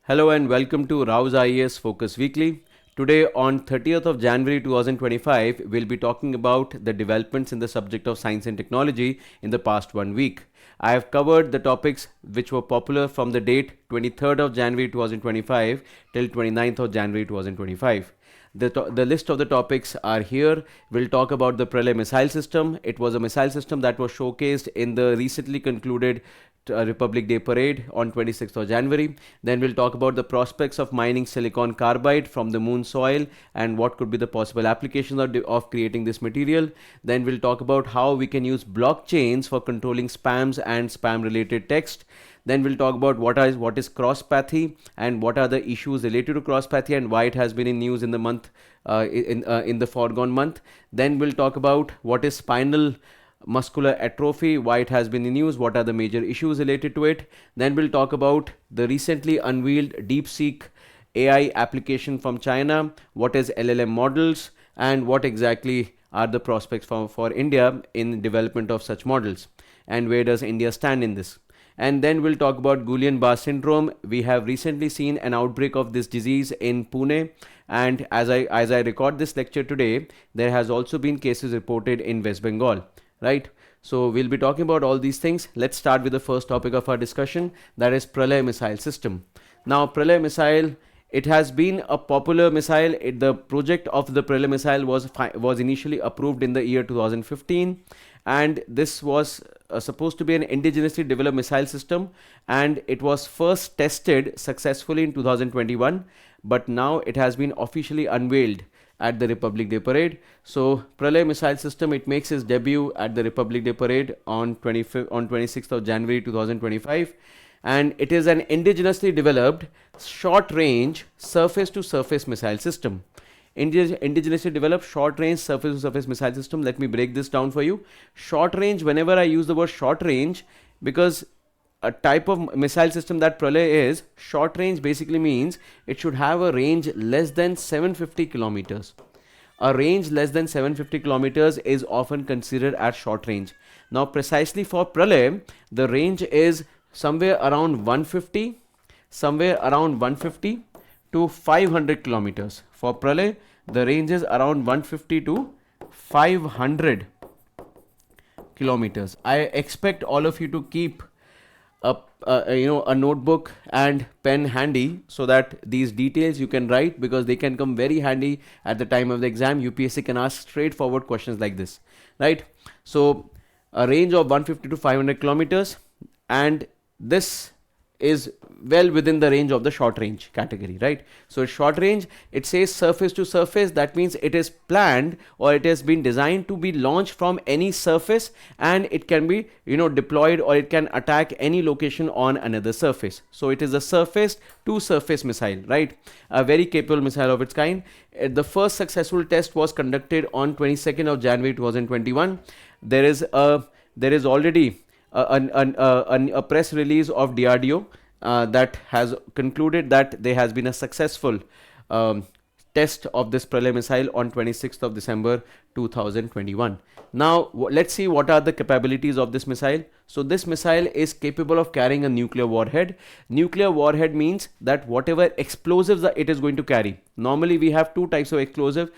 Hello and welcome to Rao's IAS Focus Weekly. Today on 30th of January 2025, we'll be talking about the developments in the subject of science and technology in the past 1 week. I have covered the topics which were popular from the date 23rd of January 2025 till 29th of January 2025. The list of the topics are here. We'll talk about the Pralay missile system. It was a missile system that was showcased in the recently concluded Republic Day parade on 26th of January. Then we'll talk about the prospects of mining silicon carbide from the moon soil and what could be the possible applications of creating this material. Then we'll talk about how we can use blockchains for controlling spams and spam related text. Then we'll talk about what is crosspathy and what are the issues related to crosspathy and why it has been in news in the month in the foregone month. Then we'll talk about what is spinal muscular atrophy, why it has been in news, what are the major issues related to it. Then we'll talk about the recently unveiled DeepSeek AI application from China, what is LLM models, and what exactly are the prospects for India in development of such models, and where does India stand in this. And then we'll talk about Gullian barre syndrome. We have recently seen an outbreak of this disease in Pune, and as I record this lecture today, there has also been cases reported in West Bengal. Right, so we'll be talking about all these things. Let's start with the first topic of our discussion, that is Pralay missile system. Now, Pralay missile, it has been a popular missile. The project of the Pralay missile was initially approved in the year 2015, and this was supposed to be an indigenously developed missile system, and it was first tested successfully in 2021, but now it has been officially unveiled at the Republic Day parade. So Pralay missile system, it makes its debut at the Republic Day parade on 26th of January 2025, and it is an indigenously developed short range surface to surface missile system. Indigenously developed short range surface to surface missile system. Let me break this down for you. Short range, whenever I use the word short range, because a type of missile system that Pralay is, short range basically means it should have a range less than 750 kilometers. A range less than 750 kilometers is often considered as short range. Now, precisely for Pralay, the range is somewhere around 150 to 500 kilometers. For Pralay, the range is around 150 to 500 kilometers. I expect all of you to keep a notebook and pen handy so that these details you can write, because they can come very handy at the time of the exam. UPSC can ask straightforward questions like this, right? So a range of 150 to 500 kilometers, and this is well within the range of the short range category, right? So short range, it says surface to surface. That means it is planned, or it has been designed to be launched from any surface, and it can be deployed, or it can attack any location on another surface. So it is a surface to surface missile, right? A very capable missile of its kind. The first successful test was conducted on 22nd of January 2021. There is already a press release of DRDO that has concluded that there has been a successful test of this Pralay missile on 26th of December 2021. Now, let's see what are the capabilities of this missile. So this missile is capable of carrying a nuclear warhead. Nuclear warhead means that whatever explosives that it is going to carry. Normally, we have two types of explosive.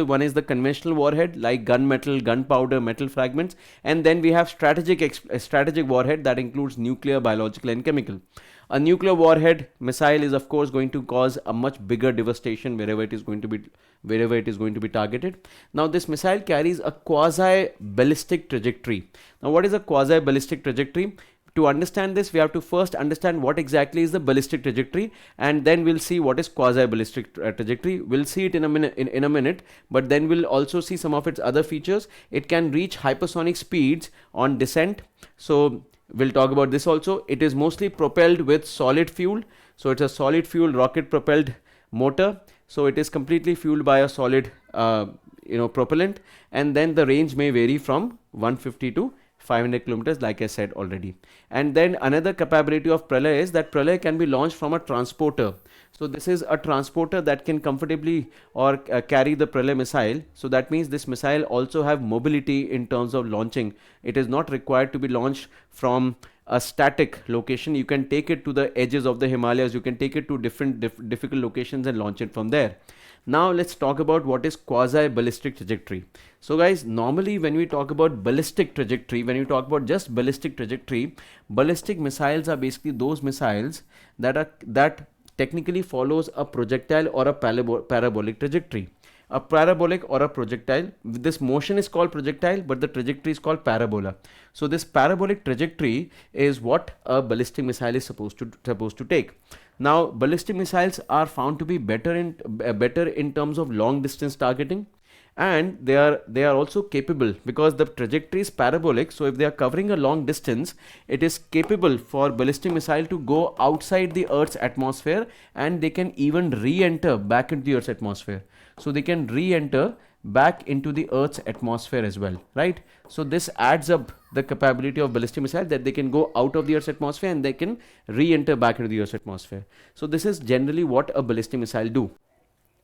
One is the conventional warhead, like gunmetal, gunpowder, metal fragments, and then we have strategic warhead that includes nuclear, biological, and chemical. A nuclear warhead missile is of course going to cause a much bigger devastation wherever it is going to be targeted. Now, this missile carries a quasi ballistic trajectory. Now, what is a quasi ballistic trajectory? To understand this, we have to first understand what exactly is the ballistic trajectory, and then we'll see what is quasi ballistic trajectory. We'll see it in a minute, but then we'll also see some of its other features. It can reach hypersonic speeds on descent. So we'll talk about this also. It is mostly propelled with solid fuel. So it's a solid fuel rocket propelled motor. So it is completely fueled by a solid propellant, and then the range may vary from 150 to 500 kilometers, like I said already. And then another capability of Pralay is that Pralay can be launched from a transporter. So this is a transporter that can comfortably or carry the Pralay missile. So that means this missile also have mobility in terms of launching. It is not required to be launched from a static location, you can take it to the edges of the Himalayas, you can take it to different difficult locations and launch it from there. Now let's talk about what is quasi-ballistic trajectory. So guys, normally when we talk about ballistic trajectory, when you talk about just ballistic trajectory, ballistic missiles are basically those missiles that technically follows a projectile or a parabolic trajectory. A parabolic or a projectile, this motion is called projectile, but the trajectory is called parabola. So this parabolic trajectory is what a ballistic missile is supposed to take. Now ballistic missiles are found to be better in terms of long distance targeting, and they are also capable because the trajectory is parabolic. So if they are covering a long distance, it is capable for ballistic missile to go outside the Earth's atmosphere, and they can even re-enter back into the Earth's atmosphere. So they can re-enter back into the Earth's atmosphere as well, right? So this adds up the capability of ballistic missile, that they can go out of the Earth's atmosphere and they can re-enter back into the Earth's atmosphere. So this is generally what a ballistic missile do.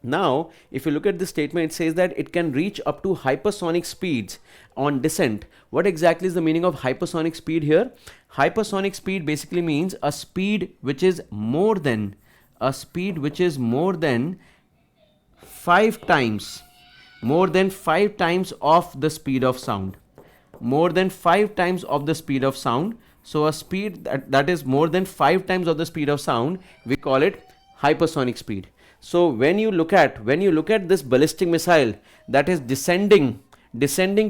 Now, if you look at this statement, it says that it can reach up to hypersonic speeds on descent. What exactly is the meaning of hypersonic speed here? Hypersonic speed basically means a speed which is more than 5 times of the speed of sound. More than 5 times of the speed of sound. So a speed that is more than 5 times of the speed of sound, we call it hypersonic speed. So when you look at this ballistic missile that is descending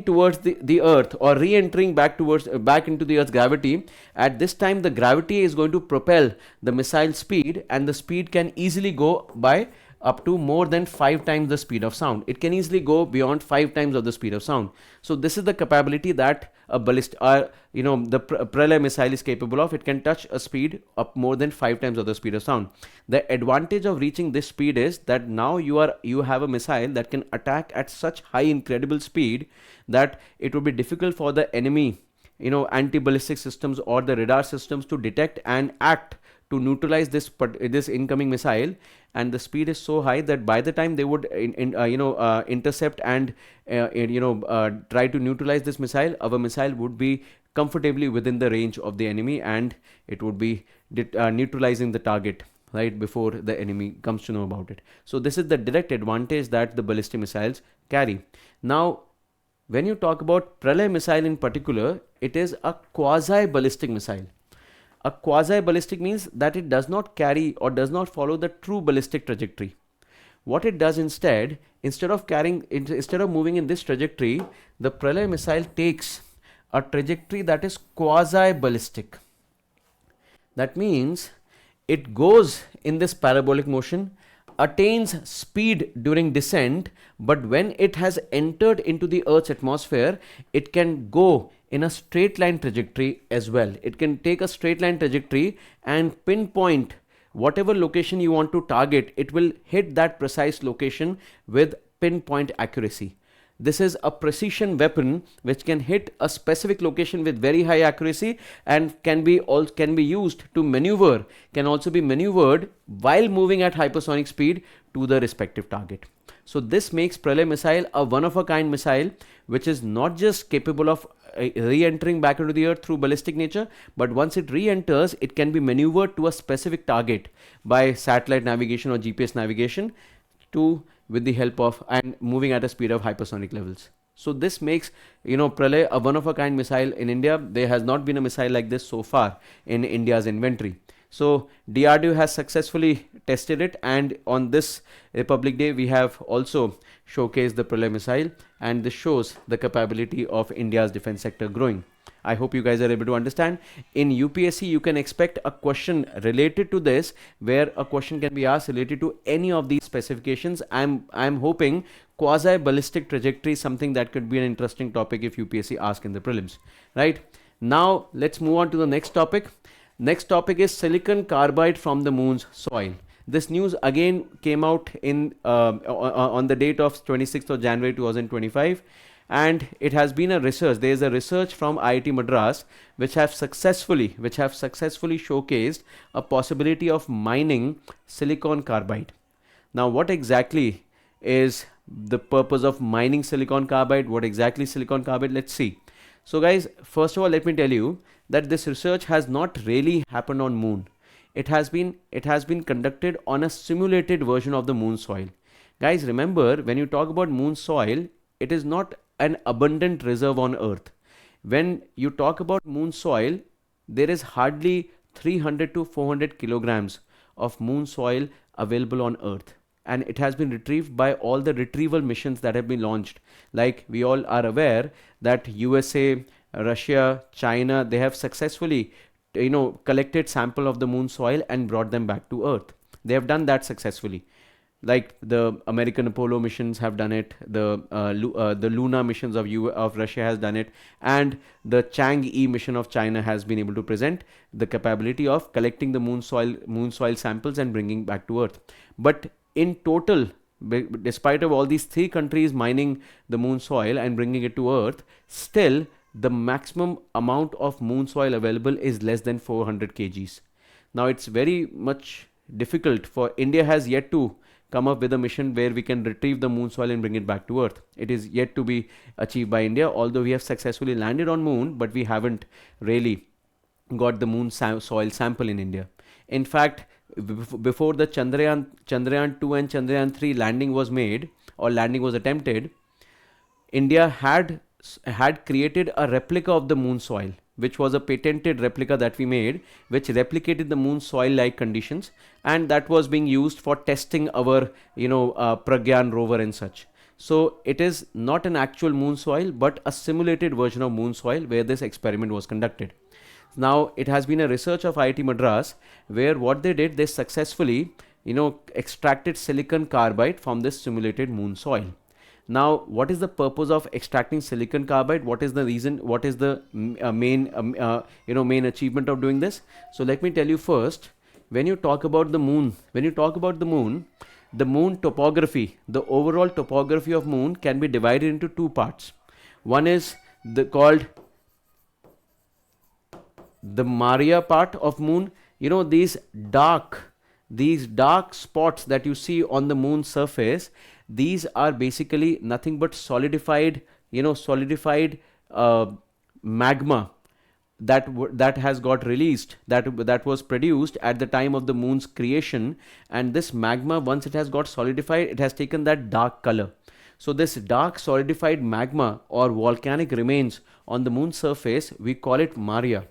towards the Earth, or re-entering back into the Earth's gravity, at this time the gravity is going to propel the missile speed, and the speed can easily go by up to more than 5 times the speed of sound. It can easily go beyond 5 times of the speed of sound. So this is the capability that a ballistic, the Pralay missile is capable of. It can touch a speed up more than 5 times of the speed of sound. The advantage of reaching this speed is that now you have a missile that can attack at such high incredible speed that it would be difficult for the enemy, anti-ballistic systems or the radar systems to detect and act to neutralize this incoming missile. And the speed is so high that by the time they would intercept and try to neutralize this missile, our missile would be comfortably within the range of the enemy, and it would be neutralizing the target right before the enemy comes to know about it. So this is the direct advantage that the ballistic missiles carry. Now when you talk about Pralay missile in particular, it is a quasi-ballistic missile. A quasi-ballistic means that it does not carry or does not follow the true ballistic trajectory. What it does instead of moving in this trajectory, the Pralay missile takes a trajectory that is quasi-ballistic. That means it goes in this parabolic motion, attains speed during descent, but when it has entered into the Earth's atmosphere, it can go in a straight line trajectory as well. It can take a straight line trajectory and pinpoint whatever location you want to target. It will hit that precise location with pinpoint accuracy. This is a precision weapon which can hit a specific location with very high accuracy, and can be used to maneuver, can also be maneuvered while moving at hypersonic speed to the respective target. So this makes Pralay missile a one of a kind missile, which is not just capable of re-entering back into the Earth through ballistic nature, but once it re-enters, it can be maneuvered to a specific target by satellite navigation or GPS navigation with the help of and moving at a speed of hypersonic levels. So this makes Pralay a one of a kind missile in India. There has not been a missile like this so far in India's inventory. So DRDO has successfully tested it, and on this Republic Day we have also showcased the Pralay missile, and this shows the capability of India's defense sector growing. I hope you guys are able to understand. In UPSC, you can expect a question related to this, where a question can be asked related to any of these specifications. I'm hoping quasi-ballistic trajectory is something that could be an interesting topic if UPSC asks in the prelims. Right? Now, let's move on to the next topic. Next topic is silicon carbide from the moon's soil. This news again came out on the date of 26th of January 2025. And it has been there is a research from IIT Madras which have successfully showcased a possibility of mining silicon carbide. Now what exactly is the purpose of mining silicon carbide? What exactly is silicon carbide? Let's see. So guys, first of all, let me tell you that this research has not really happened on moon. It has been conducted on a simulated version of the moon soil. Guys, remember, when you talk about moon soil, it is not an abundant reserve on earth. When you talk about moon soil, there is hardly 300 to 400 kilograms of moon soil available on earth, and it has been retrieved by all the retrieval missions that have been launched. Like we all are aware that USA, Russia, China, they have successfully collected sample of the moon soil and brought them back to earth. They have done that successfully. Like the American Apollo missions have done it, the Luna missions of Russia has done it, and the Chang'e mission of China has been able to present the capability of collecting the moon soil samples and bringing back to Earth. But in total, despite of all these three countries mining the moon soil and bringing it to Earth, still the maximum amount of moon soil available is less than 400 kgs. Now it's very much difficult for India has yet to come up with a mission where we can retrieve the moon soil and bring it back to Earth. It is yet to be achieved by India, although we have successfully landed on moon, but we haven't really got the moon soil sample in India. In fact, before the Chandrayaan 2 and Chandrayaan 3 landing was made or landing was attempted, India had created a replica of the moon soil, which was a patented replica that we made, which replicated the moon soil like conditions, and that was being used for testing our Pragyan rover and such. So it is not an actual moon soil but a simulated version of moon soil where this experiment was conducted. Now it has been a research of IIT Madras where what they did, they successfully extracted silicon carbide from this simulated moon soil. Now, what is the purpose of extracting silicon carbide? What is the reason? What is the main achievement of doing this? So let me tell you first. When you talk about the moon, the moon topography, the overall topography of moon can be divided into two parts. One is called the Maria part of moon. These dark spots that you see on the moon surface, these are basically nothing but solidified magma that has got released, that was produced at the time of the moon's creation. And this magma, once it has got solidified, it has taken that dark color. So this dark solidified magma or volcanic remains on the moon surface, we call it Maria.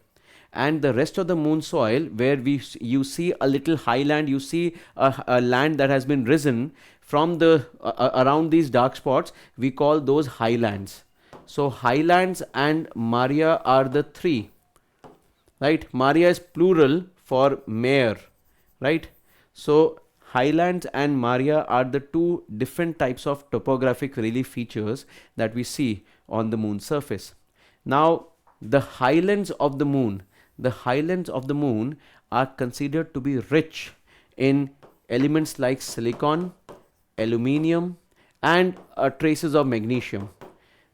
And the rest of the moon soil, where you see a little highland, you see a land that has been risen from the around these dark spots, we call those highlands. So highlands and Maria are the three, right? Maria is plural for mare, right? So highlands and Maria are the two different types of topographic relief features that we see on the moon surface. Now the highlands of the moon are considered to be rich in elements like silicon, aluminium, and traces of magnesium.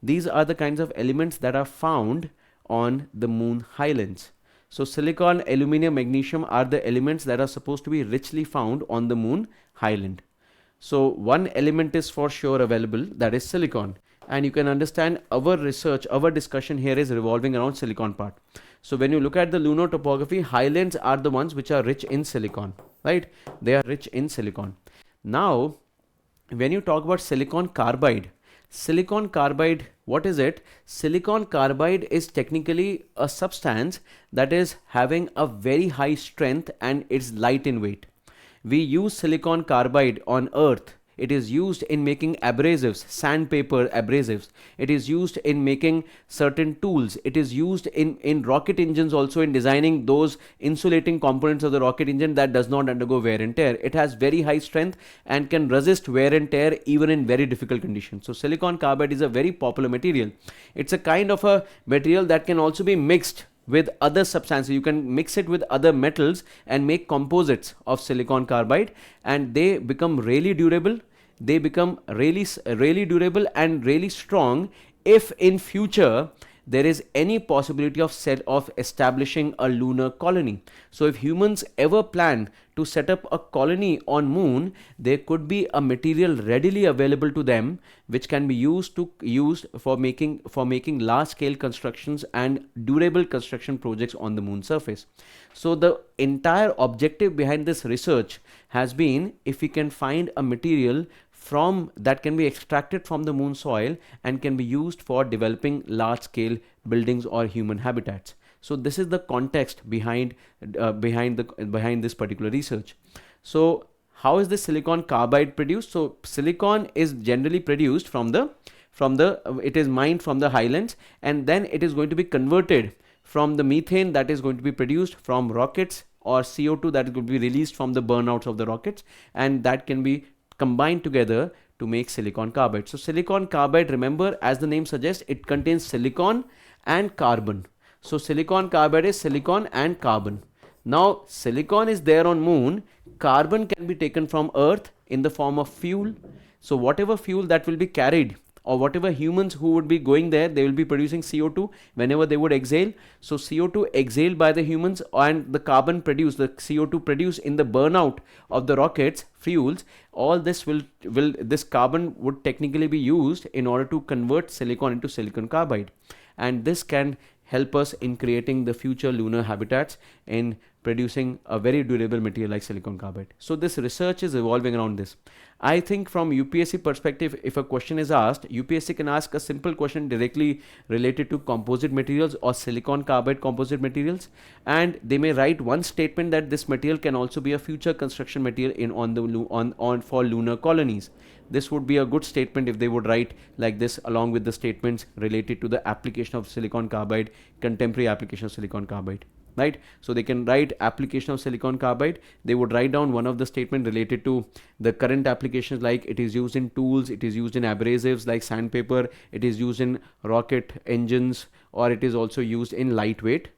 These are the kinds of elements that are found on the moon highlands. So silicon, aluminium, magnesium are the elements that are supposed to be richly found on the moon highland. So one element is for sure available, that is silicon. And you can understand our research, our discussion here is revolving around silicon part. So when you look at the lunar topography, highlands are the ones which are rich in silicon, right? They are rich in silicon. Now, when you talk about silicon carbide, what is it? Silicon carbide is technically a substance that is having a very high strength and it's light in weight. We use silicon carbide on earth. It is used in making abrasives, sandpaper abrasives. It is used in making certain tools. It is used in rocket engines also, in designing those insulating components of the rocket engine that does not undergo wear and tear. It has very high strength and can resist wear and tear even in very difficult conditions. So silicon carbide is a very popular material. It's a kind of a material that can also be mixed with other substances. You can mix it with other metals and make composites of silicon carbide, and they become really durable. They become really durable and really strong if in future there is any possibility of establishing a lunar colony. So if humans ever plan to set up a colony on moon, there could be a material readily available to them which can be used for making large scale constructions and durable construction projects on the moon surface. So the entire objective behind this research has been, if we can find a material from that can be extracted from the moon soil and can be used for developing large scale buildings or human habitats. So this is the context behind this particular research. So how is this silicon carbide produced? So silicon is generally produced from the it is mined from the highlands, and then it is going to be converted from the methane that is going to be produced from rockets, or CO2 that is going to be released from the burnouts of the rockets, and that can be combined together to make silicon carbide. So silicon carbide, remember, as the name suggests, it contains silicon and carbon. So silicon carbide is silicon and carbon. Now silicon is there on moon, carbon can be taken from earth in the form of fuel. So whatever fuel that will be carried, or whatever humans who would be going there, they will be producing CO2 whenever they would exhale. So CO2 exhaled by the humans and the carbon produced, the CO2 produced in the burnout of the rockets fuels, all this this carbon would technically be used in order to convert silicon into silicon carbide, and this can help us in creating the future lunar habitats in producing a very durable material like silicon carbide. So this research is evolving around this. I think from UPSC perspective, if a question is asked, UPSC can ask a simple question directly related to composite materials or silicon carbide composite materials, and they may write one statement that this material can also be a future construction material for lunar colonies. This would be a good statement if they would write like this, along with the statements related to the application of silicon carbide, contemporary application of silicon carbide. Right? So they can write application of silicon carbide. They would write down one of the statement related to the current applications, like it is used in tools, it is used in abrasives like sandpaper, it is used in rocket engines, or it is also used in lightweight,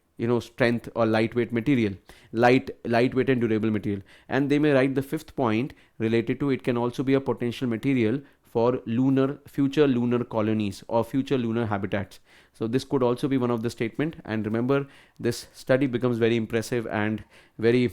strength or lightweight material, lightweight and durable material. And they may write the fifth point related to it can also be a potential material for future lunar colonies or future lunar habitats. So this could also be one of the statement. And remember, this study becomes very impressive and very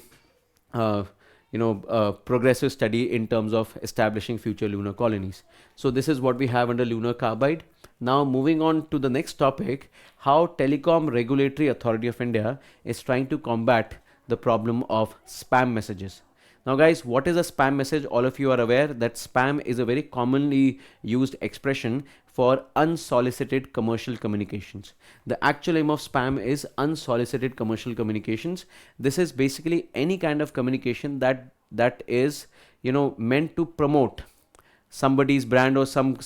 progressive study in terms of establishing future lunar colonies. So this is what we have under lunar carbide. Now moving on to the next topic, how Telecom Regulatory Authority of India is trying to combat the problem of spam messages. Now guys, what is a spam message? All of you are aware that spam is a very commonly used expression for unsolicited commercial communications. The actual aim of spam is unsolicited commercial communications. This is basically any kind of communication that is meant to promote somebody's brand or some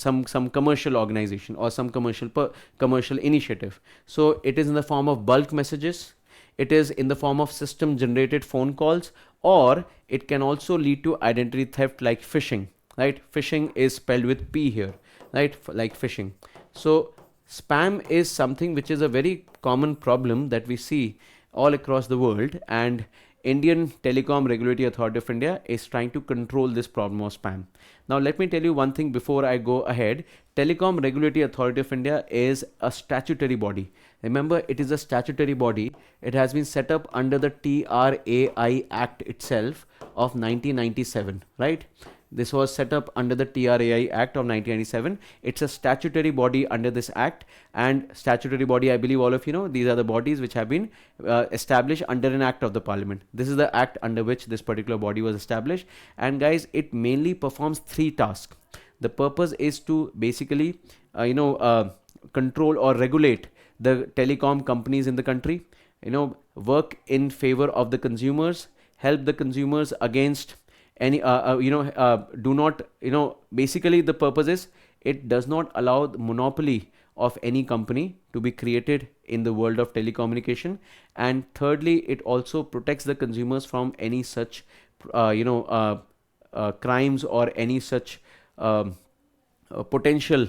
commercial organization or some commercial initiative. So it is in the form of bulk messages, it is in the form of system generated phone calls, or it can also lead to identity theft like phishing, right? Phishing is spelled with P here, right? Like phishing. So spam is something which is a very common problem that we see all across the world, and Indian Telecom Regulatory Authority of India is trying to control this problem of spam. Now let me tell you one thing before I go ahead. Telecom Regulatory Authority of India is a statutory body. Remember, it is a statutory body. It has been set up under the TRAI Act itself of 1997, right? This was set up under the TRAI Act of 1997. It's a statutory body under this act, and statutory body, I believe all of you know, these are the bodies which have been established under an act of the parliament. This is the act under which this particular body was established. And guys, it mainly performs three tasks. The purpose is to basically, control or regulate the telecom companies in the country, work in favor of the consumers, help the consumers against any basically the purpose is it does not allow the monopoly of any company to be created in the world of telecommunication. And thirdly, it also protects the consumers from any such crimes or any such potential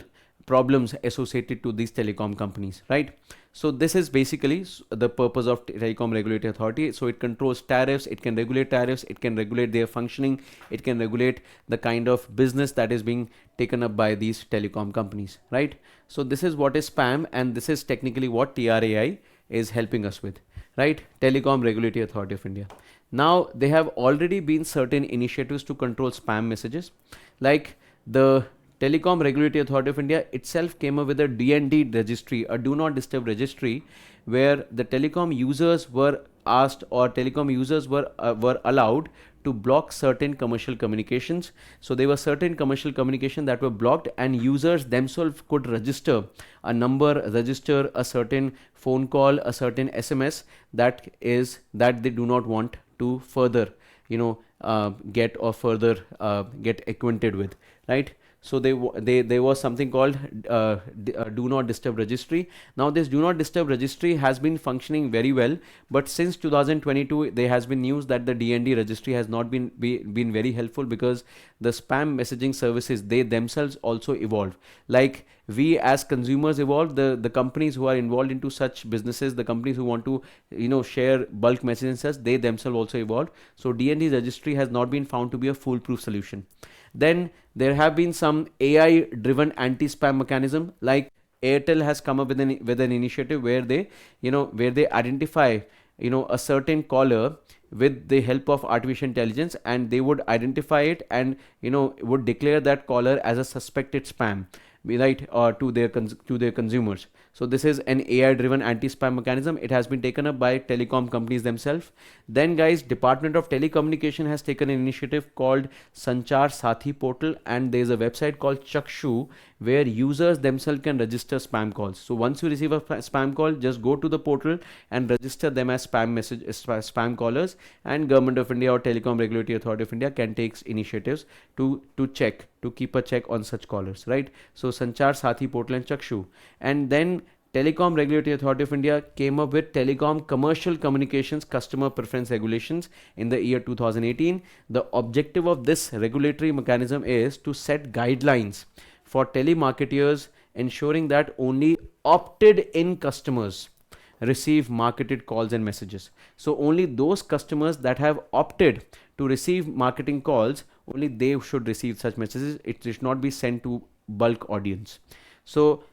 problems associated to these telecom companies, right? So this is basically the purpose of Telecom Regulatory Authority. So it controls tariffs, it can regulate tariffs, it can regulate their functioning, it can regulate the kind of business that is being taken up by these telecom companies, right? So this is what is spam, and this is technically what TRAI is helping us with, right? Telecom Regulatory Authority of India. Now there have already been certain initiatives to control spam messages, like the Telecom Regulatory Authority of India itself came up with a DND registry, a do not disturb registry, where the telecom users were asked, or telecom users were allowed to block certain commercial communications. So there were certain commercial communication that were blocked, and users themselves could register a number, register a certain phone call, a certain SMS that they do not want to further, get or further get acquainted with, right? So there was something called do not disturb registry. Now this do not disturb registry has been functioning very well, but since 2022 there has been news that the DND registry has not been very helpful, because the spam messaging services, they themselves also evolve. Like we as consumers evolve, the companies who are involved into such businesses, the companies who want to share bulk messages, they themselves also evolve. So DND registry has not been found to be a foolproof solution. Then there have been some AI driven anti-spam mechanism, like Airtel has come up with an initiative where they identify a certain caller with the help of artificial intelligence, and they would identify it and would declare that caller as a suspected spam, right, to their consumers. So this is an AI driven anti-spam mechanism. It has been taken up by telecom companies themselves. Then guys, Department of Telecommunication has taken an initiative called Sanchar Sathi portal, and there is a website called Chakshu where users themselves can register spam calls. So once you receive a spam call, just go to the portal and register them as spam callers, and Government of India or Telecom Regulatory Authority of India can take initiatives to keep a check on such callers, right? So Sanchar Sathi portal and Chakshu. And then Telecom Regulatory Authority of India came up with Telecom Commercial Communications Customer Preference Regulations in the year 2018. The objective of this regulatory mechanism is to set guidelines for telemarketers, ensuring that only opted in customers receive marketed calls and messages. So only those customers that have opted to receive marketing calls, only they should receive such messages. It should not be sent to bulk audience. So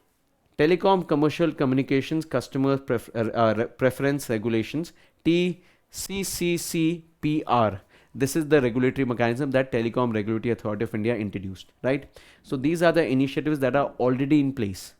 Telecom Commercial Communications Customer Preference Regulations, TCCCPR. This is the regulatory mechanism that Telecom Regulatory Authority of India introduced, right? So these are the initiatives that are already in place.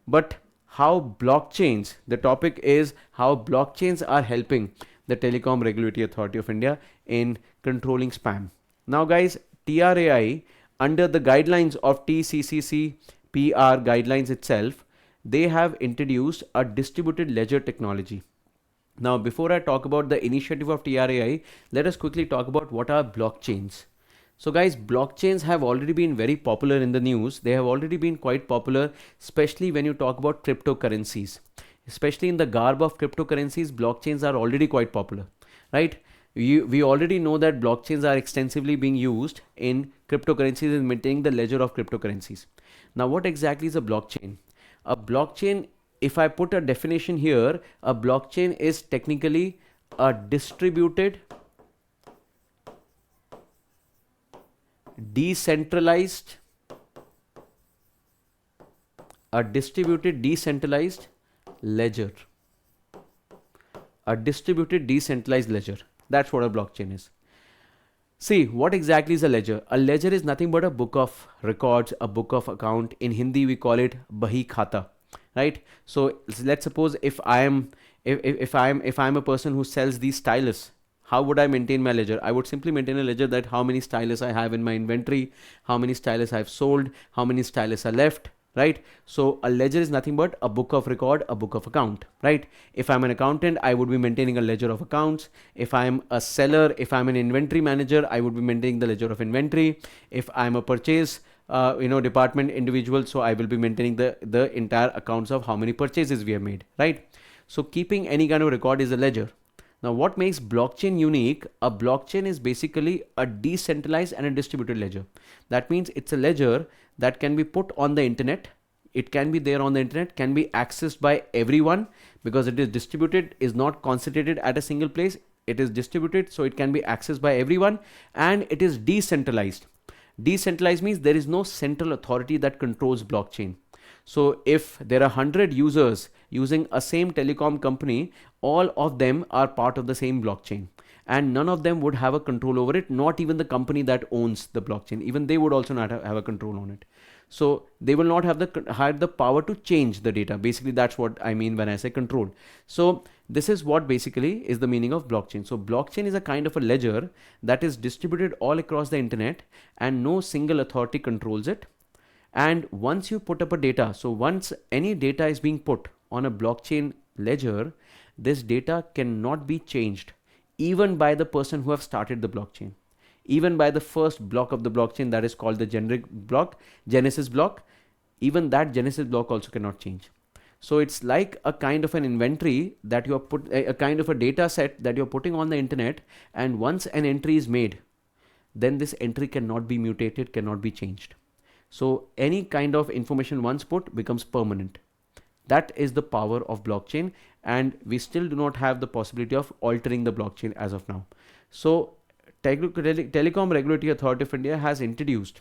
But how blockchains, the topic is how blockchains are helping the Telecom Regulatory Authority of India in controlling spam. Now guys, TRAI, under the guidelines of TCCCPR guidelines itself, they have introduced a distributed ledger technology. Now, before I talk about the initiative of TRAI, let us quickly talk about what are blockchains. So guys, blockchains have already been very popular in the news. They have already been quite popular, especially when you talk about cryptocurrencies. Especially in the garb of cryptocurrencies, blockchains are already quite popular, right? We already know that blockchains are extensively being used in cryptocurrencies and maintaining the ledger of cryptocurrencies. Now, what exactly is a blockchain? A blockchain, if I put a definition here, a blockchain is technically a distributed, decentralized ledger. A distributed decentralized ledger. That's what a blockchain is. See, what exactly is a ledger? A ledger is nothing but a book of records, a book of account. In Hindi, we call it bahi khata, right? So let's suppose if I'm a person who sells these stylus, how would I maintain my ledger? I would simply maintain a ledger that how many stylus I have in my inventory, how many stylus I've sold, how many stylus are left, right? So a ledger is nothing but a book of record, a book of account, right? If I'm an accountant, I would be maintaining a ledger of accounts. If I'm a seller, if I'm an inventory manager, I would be maintaining the ledger of inventory. If I'm a purchase department individual, so I will be maintaining the entire accounts of how many purchases we have made, right? So keeping any kind of record is a ledger. Now, what makes blockchain unique? A blockchain is basically a decentralized and a distributed ledger. That means it's a ledger that can be put on the internet. it can be there on the internet, can be accessed by everyone because it is distributed, is not concentrated at a single place. It is distributed, so it can be accessed by everyone, and it is decentralized. Decentralized means there is no central authority that controls blockchain. So if there are 100 users using a same telecom company, all of them are part of the same blockchain, and none of them would have a control over it, not even the company that owns the blockchain. Even they would also not have a control on it. So they will not have the power to change the data. Basically, that's what I mean when I say control. So this is what basically is the meaning of blockchain. So blockchain is a kind of a ledger that is distributed all across the internet, and no single authority controls it. And once you put up a data, so once any data is being put on a blockchain ledger, this data cannot be changed even by the person who have started the blockchain, even by the first block of the blockchain, that is called the genesis block. Even that genesis block also cannot change. So it's like a kind of an inventory that you are a kind of a data set that you're putting on the internet, and once an entry is made, then this entry cannot be mutated, cannot be changed. So any kind of information once put becomes permanent. That is the power of blockchain, and we still do not have the possibility of altering the blockchain as of now. So Telecom Regulatory Authority of India has introduced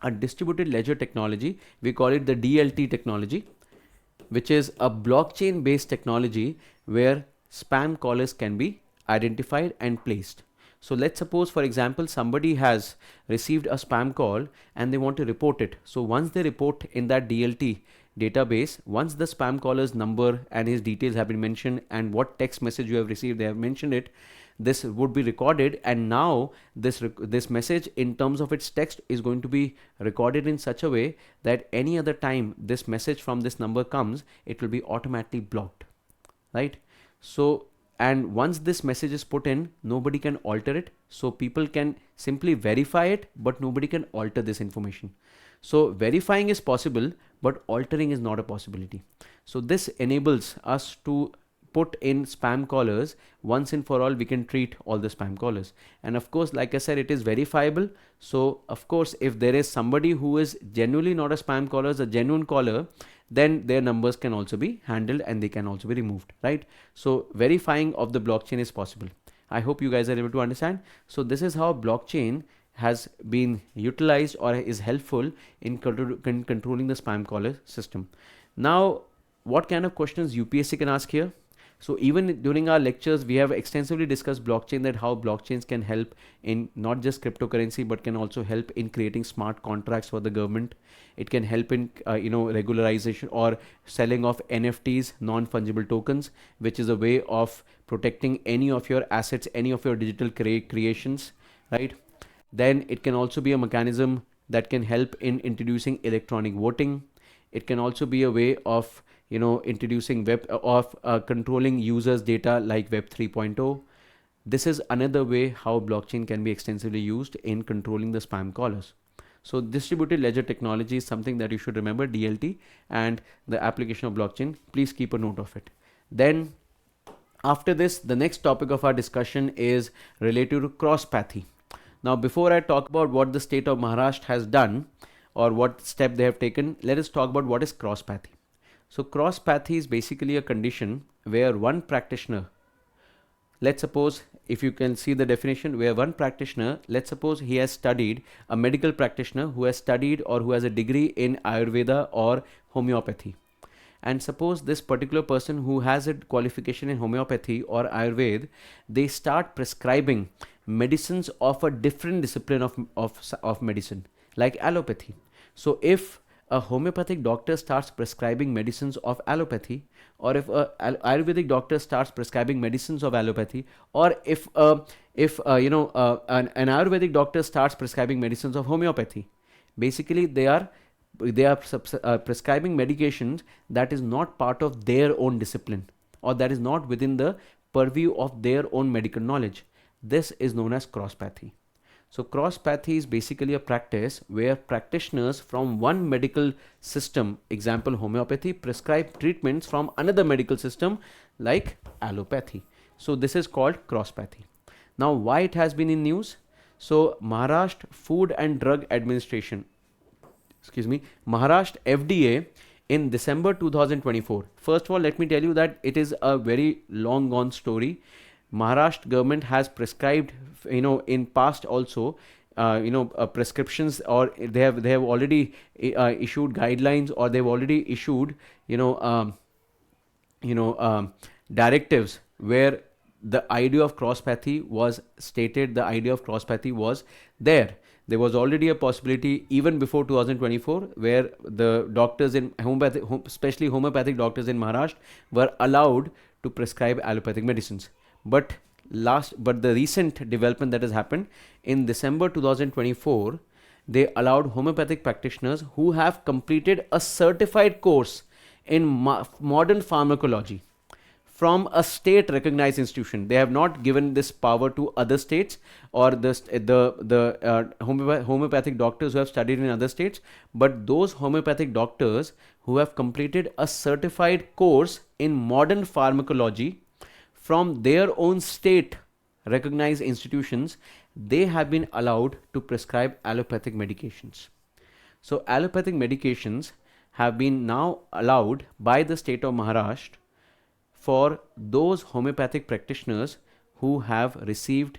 a distributed ledger technology. We call it the DLT technology, which is a blockchain based technology where spam callers can be identified and placed. So let's suppose, for example, somebody has received a spam call and they want to report it. So once they report in that DLT database, once the spam caller's number and his details have been mentioned and what text message you have received, they have mentioned it, this would be recorded, and now this message in terms of its text is going to be recorded in such a way that any other time this message from this number comes, it will be automatically blocked, right? So, and once this message is put in, nobody can alter it. So people can simply verify it, but nobody can alter this information. So verifying is possible, but altering is not a possibility. So this enables us to put in spam callers once and for all. We can treat all the spam callers, and of course, like I said, it is verifiable. So of course, if there is somebody who is genuinely not a spam caller, is a genuine caller, then their numbers can also be handled and they can also be removed, right? So verifying of the blockchain is possible. I hope you guys are able to understand. So this is how blockchain has been utilized or is helpful in controlling the spam caller system. Now, what kind of questions UPSC can ask here? So even during our lectures, we have extensively discussed blockchain, that how blockchains can help in not just cryptocurrency, but can also help in creating smart contracts for the government. It can help in regularization or selling of NFTs, non-fungible tokens, which is a way of protecting any of your assets, any of your digital creations, right? Then it can also be a mechanism that can help in introducing electronic voting. It can also be a way of introducing controlling users' data like Web 3.0. This is another way how blockchain can be extensively used in controlling the spam callers. So distributed ledger technology is something that you should remember, DLT, and the application of blockchain. Please keep a note of it. Then after this, the next topic of our discussion is related to Crosspathy. Now, before I talk about what the state of Maharashtra has done or what step they have taken, let us talk about what is Crosspathy. So Crosspathy is basically a condition where one practitioner, let's suppose, if you can see the definition, where one practitioner, let's suppose he has studied, a medical practitioner who has studied or who has a degree in Ayurveda or homeopathy. And suppose this particular person who has a qualification in homeopathy or Ayurveda, they start prescribing medicines of a different discipline of medicine, like allopathy. So if a homeopathic doctor starts prescribing medicines of allopathy, or if a Ayurvedic doctor starts prescribing medicines of allopathy, or if an Ayurvedic doctor starts prescribing medicines of homeopathy, basically they are prescribing medications that is not part of their own discipline, or that is not within the purview of their own medical knowledge. This is known as crosspathy. So crosspathy is basically a practice where practitioners from one medical system, example homeopathy, prescribe treatments from another medical system like allopathy. So this is called crosspathy. Now, why it has been in news? So Maharashtra Food and Drug Administration, Maharashtra FDA in December 2024. First of all, let me tell you that it is a very long gone story. Maharashtra government has prescribed, in past also, prescriptions, or they have already issued guidelines, or they've already issued, you know, um, directives where the idea of cross-pathy was stated, the idea of cross-pathy was there. There was already a possibility even before 2024 where the doctors in homeopathic, especially homeopathic doctors in Maharashtra, were allowed to prescribe allopathic medicines. But the recent development that has happened in December 2024, they allowed homeopathic practitioners who have completed a certified course in modern pharmacology from a state recognized institution. They have not given this power to other states, or the homeopathic doctors who have studied in other states, but those homeopathic doctors who have completed a certified course in modern pharmacology from their own state recognized institutions, they have been allowed to prescribe allopathic medications. So allopathic medications have been now allowed by the state of Maharashtra for those homeopathic practitioners who have received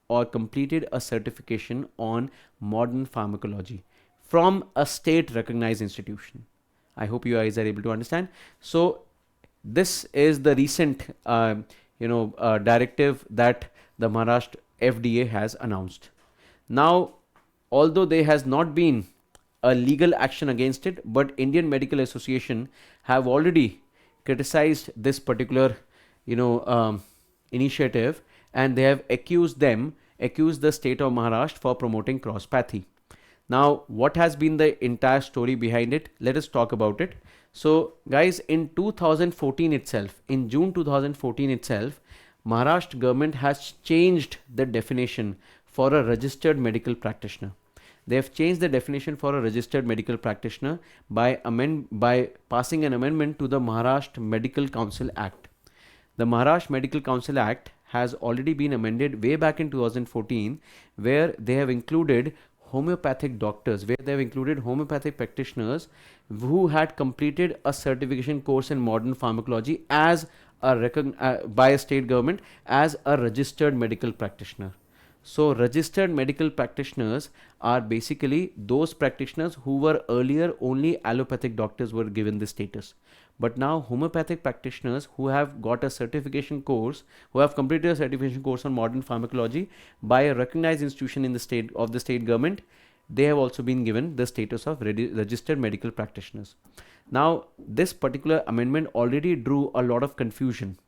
or completed a certification on modern pharmacology from a state recognized institution. I hope you guys are able to understand. So this is the recent directive that the Maharashtra FDA has announced. Now, although there has not been a legal action against it, but Indian Medical Association have already criticized this particular initiative, and they have accused the state of Maharashtra for promoting cross-pathy. Now, what has been the entire story behind it? Let us talk about it. So guys, in 2014 itself, in June 2014 itself, Maharashtra government has changed the definition for a registered medical practitioner. They have changed the definition for a registered medical practitioner by passing an amendment to the Maharashtra Medical Council Act. The Maharashtra Medical Council Act has already been amended way back in 2014, where they have included homeopathic doctors, where they have included homeopathic practitioners who had completed a certification course in modern pharmacology as by a state government as a registered medical practitioner. So registered medical practitioners are basically those practitioners who were earlier only allopathic doctors were given this status. But now homeopathic practitioners who have got a certification course, who have completed a certification course on modern pharmacology by a recognized institution in the state government, they have also been given the status of registered medical practitioners. Now, this particular amendment already drew a lot of confusion,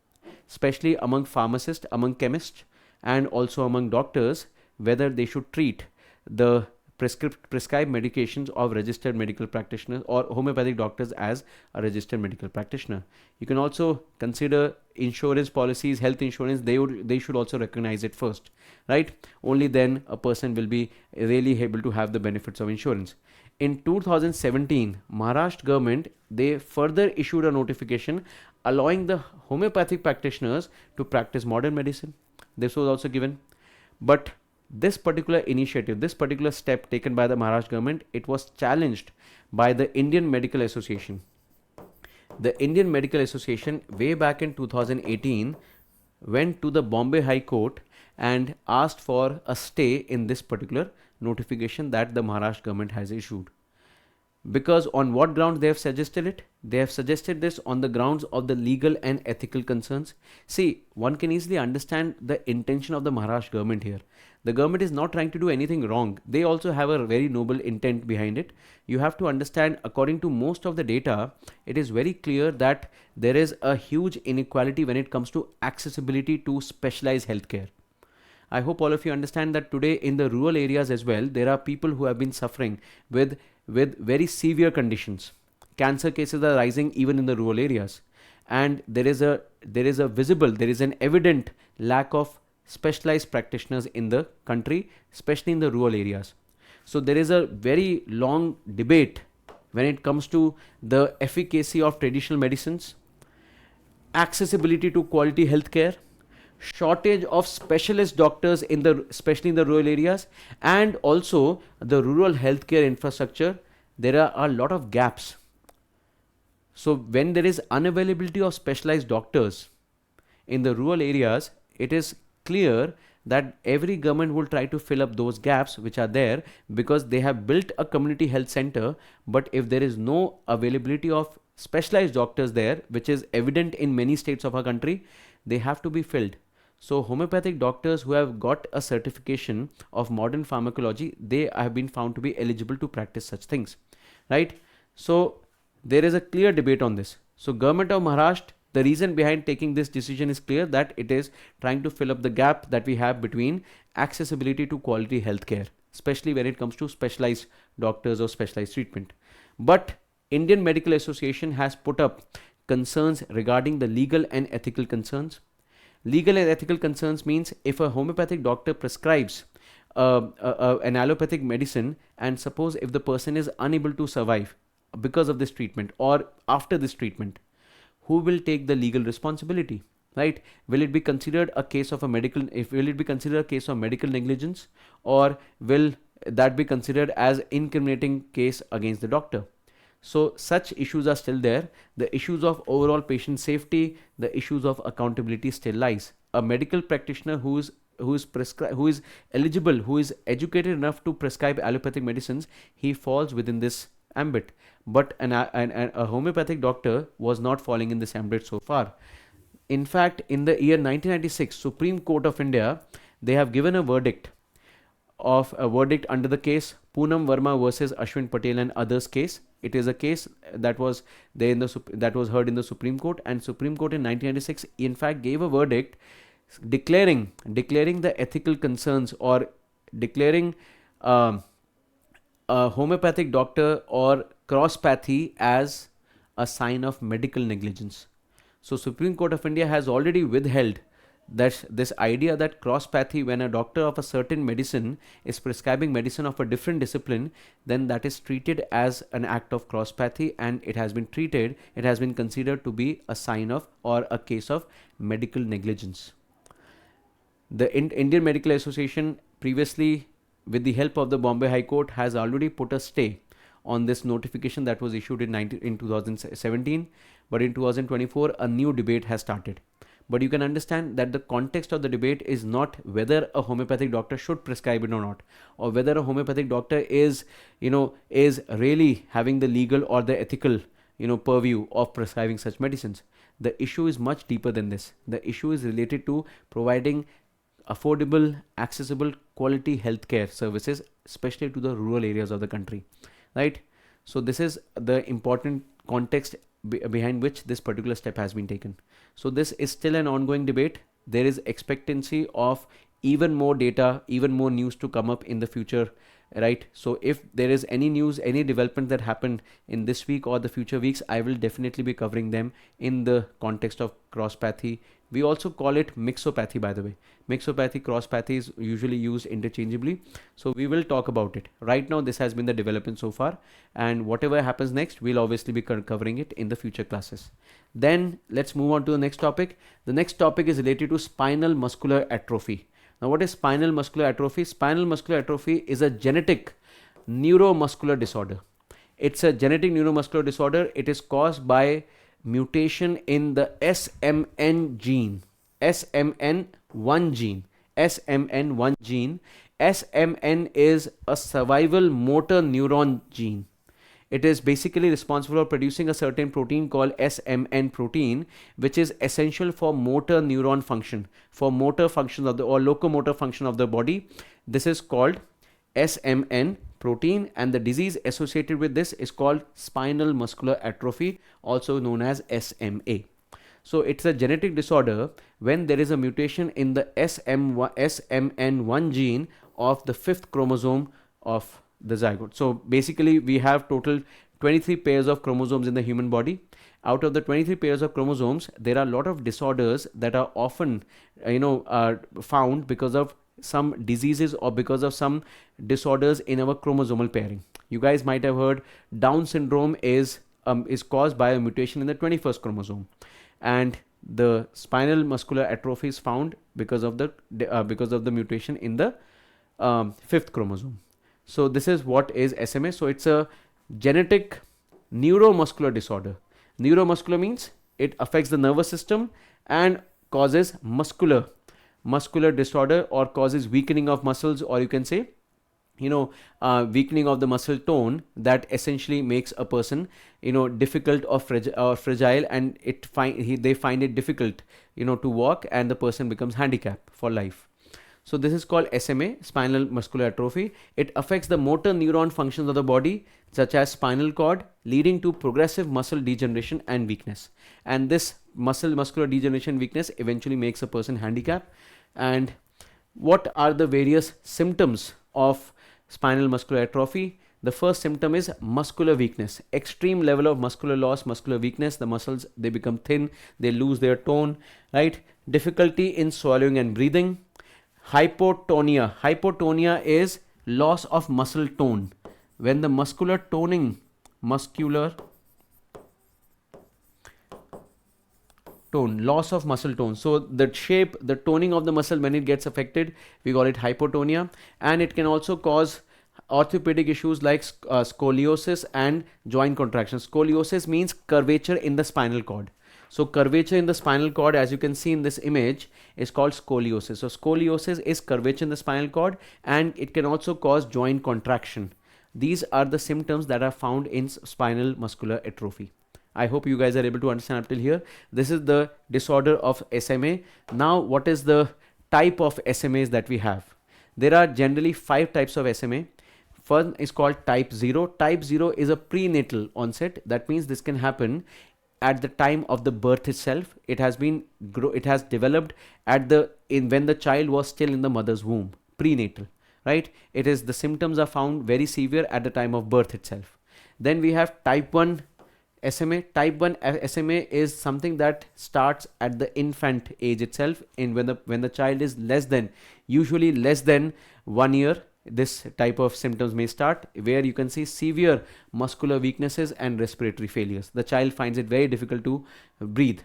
especially among pharmacists, among chemists, and also among doctors, whether they should treat the prescribed medications of registered medical practitioners or homeopathic doctors as a registered medical practitioner. You can also consider insurance policies, health insurance. They should also recognize it first, right? Only then a person will be really able to have the benefits of insurance. In 2017, Maharashtra government, they further issued a notification allowing the homeopathic practitioners to practice modern medicine. This was also given. But this particular initiative, this particular step taken by the Maharashtra government, it was challenged by the Indian Medical Association. The Indian Medical Association way back in 2018 went to the Bombay High Court and asked for a stay in this particular notification that the Maharashtra government has issued. Because on what grounds they have suggested it? They have suggested this on the grounds of the legal and ethical concerns. See, one can easily understand the intention of the Maharashtra government here. The government is not trying to do anything wrong. They also have a very noble intent behind it. You have to understand, according to most of the data, it is very clear that there is a huge inequality when it comes to accessibility to specialized healthcare. I hope all of you understand that today in the rural areas as well, there are people who have been suffering with very severe conditions. Cancer cases are rising even in the rural areas, and there is an evident lack of specialized practitioners in the country, especially in the rural areas. So there is a very long debate when it comes to the efficacy of traditional medicines, accessibility to quality healthcare, shortage of specialist doctors especially in the rural areas, and also the rural healthcare infrastructure. There are a lot of gaps. So when there is unavailability of specialized doctors in the rural areas, it is clear that every government will try to fill up those gaps which are there, because they have built a community health center. But if there is no availability of specialized doctors there, which is evident in many states of our country, they have to be filled. So homeopathic doctors who have got a certification of modern pharmacology, they have been found to be eligible to practice such things, right? So there is a clear debate on this. So government of Maharashtra, the reason behind taking this decision is clear, that it is trying to fill up the gap that we have between accessibility to quality healthcare, especially when it comes to specialized doctors or specialized treatment. But Indian Medical Association has put up concerns regarding the legal and ethical concerns. Legal and ethical concerns means if a homeopathic doctor prescribes an allopathic medicine, and suppose if the person is unable to survive because of this treatment or after this treatment, who will take the legal responsibility, right? Will it be considered a case of a medical, if will it be considered a case of medical negligence, or will that be considered as incriminating case against the doctor? So such issues are still there. The issues of overall patient safety, the issues of accountability still lies. A medical practitioner who is eligible, who is educated enough to prescribe allopathic medicines, he falls within this ambit. But a homeopathic doctor was not falling in this ambit so far. In fact, in the year 1996, Supreme Court of India, they have given a verdict under the case Poonam Verma versus Ashwin Patel and others case. It is a case that was there that was heard in the Supreme Court, and Supreme Court in 1996 in fact gave a verdict declaring the ethical concerns, or declaring a homeopathic doctor or crosspathy as a sign of medical negligence. So Supreme Court of India has already withheld that this idea that crosspathy, when a doctor of a certain medicine is prescribing medicine of a different discipline, then that is treated as an act of crosspathy, and it has been considered to be a sign of, or a case of, medical negligence. The Indian Medical Association previously, with the help of the Bombay High Court, has already put a stay on this notification that was issued in 2017, but in 2024 a new debate has started. But you can understand that the context of the debate is not whether a homeopathic doctor should prescribe it or not, or whether a homeopathic doctor is really having the legal or the ethical purview of prescribing such medicines. The issue is much deeper than this. The issue is related to providing affordable, accessible, quality healthcare services, especially to the rural areas of the country, right? So this is the important context behind which this particular step has been taken. So this is still an ongoing debate. There is expectancy of even more data, even more news to come up in the future, right? So if there is any news, any development that happened in this week or the future weeks, I will definitely be covering them in the context of crosspathy. We also call it mixopathy, by the way. Mixopathy, crosspathy is usually used interchangeably. So we will talk about it. Right now, this has been the development so far. And whatever happens next, we'll obviously be covering it in the future classes. Then let's move on to the next topic. The next topic is related to spinal muscular atrophy. Now, what is spinal muscular atrophy? Spinal muscular atrophy is a genetic neuromuscular disorder. It's a genetic neuromuscular disorder. It is caused by mutation in the SMN gene, SMN1 gene, SMN1 gene. SMN is a survival motor neuron gene. It is basically responsible for producing a certain protein called SMN protein, which is essential for motor neuron function, for motor function of the, or locomotor function of the body. This is called SMN protein, and the disease associated with this is called spinal muscular atrophy, also known as SMA. So it's a genetic disorder when there is a mutation in the SMN1 gene of the 5th chromosome of the zygote. So basically we have total 23 pairs of chromosomes in the human body. Out of the 23 pairs of chromosomes, there are a lot of disorders that are often found because of some diseases or because of some disorders in our chromosomal pairing. You guys might have heard Down syndrome is caused by a mutation in the 21st chromosome, and the spinal muscular atrophy is found because of the mutation in the 5th chromosome. So this is what is SMA. So it's a genetic neuromuscular disorder. Neuromuscular means it affects the nervous system and causes muscular disorder, or causes weakening of muscles, or you can say weakening of the muscle tone, that essentially makes a person difficult or fragile, and they find it difficult to walk, and the person becomes handicapped for life. So this is called SMA, spinal muscular atrophy. It affects the motor neuron functions of the body, such as spinal cord, leading to progressive muscle degeneration and weakness. And this muscular degeneration weakness eventually makes a person handicapped. And what are the various symptoms of spinal muscular atrophy? The first symptom is muscular weakness, extreme level of muscular loss, muscular weakness. The muscles, they become thin, they lose their tone, right? Difficulty in swallowing and breathing. Hypotonia is loss of muscle tone. When the muscular tone, loss of muscle tone. So the shape, the toning of the muscle, when it gets affected, we call it hypotonia. And it can also cause orthopedic issues like scoliosis and joint contraction. Scoliosis means curvature in the spinal cord. So curvature in the spinal cord, as you can see in this image, is called scoliosis. So scoliosis is curvature in the spinal cord, and it can also cause joint contraction. These are the symptoms that are found in spinal muscular atrophy. I hope you guys are able to understand up till here. This is the disorder of SMA. Now, what is the type of SMAs that we have? There are generally 5 types of SMA. First is called type 0. Type 0 is a prenatal onset. That means this can happen at the time of the birth itself. It has developed when the child was still in the mother's womb, prenatal, right? The symptoms are found very severe at the time of birth itself. Then we have type 1 SMA. Type 1 SMA is something that starts at the infant age itself, when the child is usually less than 1 year. This type of symptoms may start, where you can see severe muscular weaknesses and respiratory failures. The child finds it very difficult to breathe.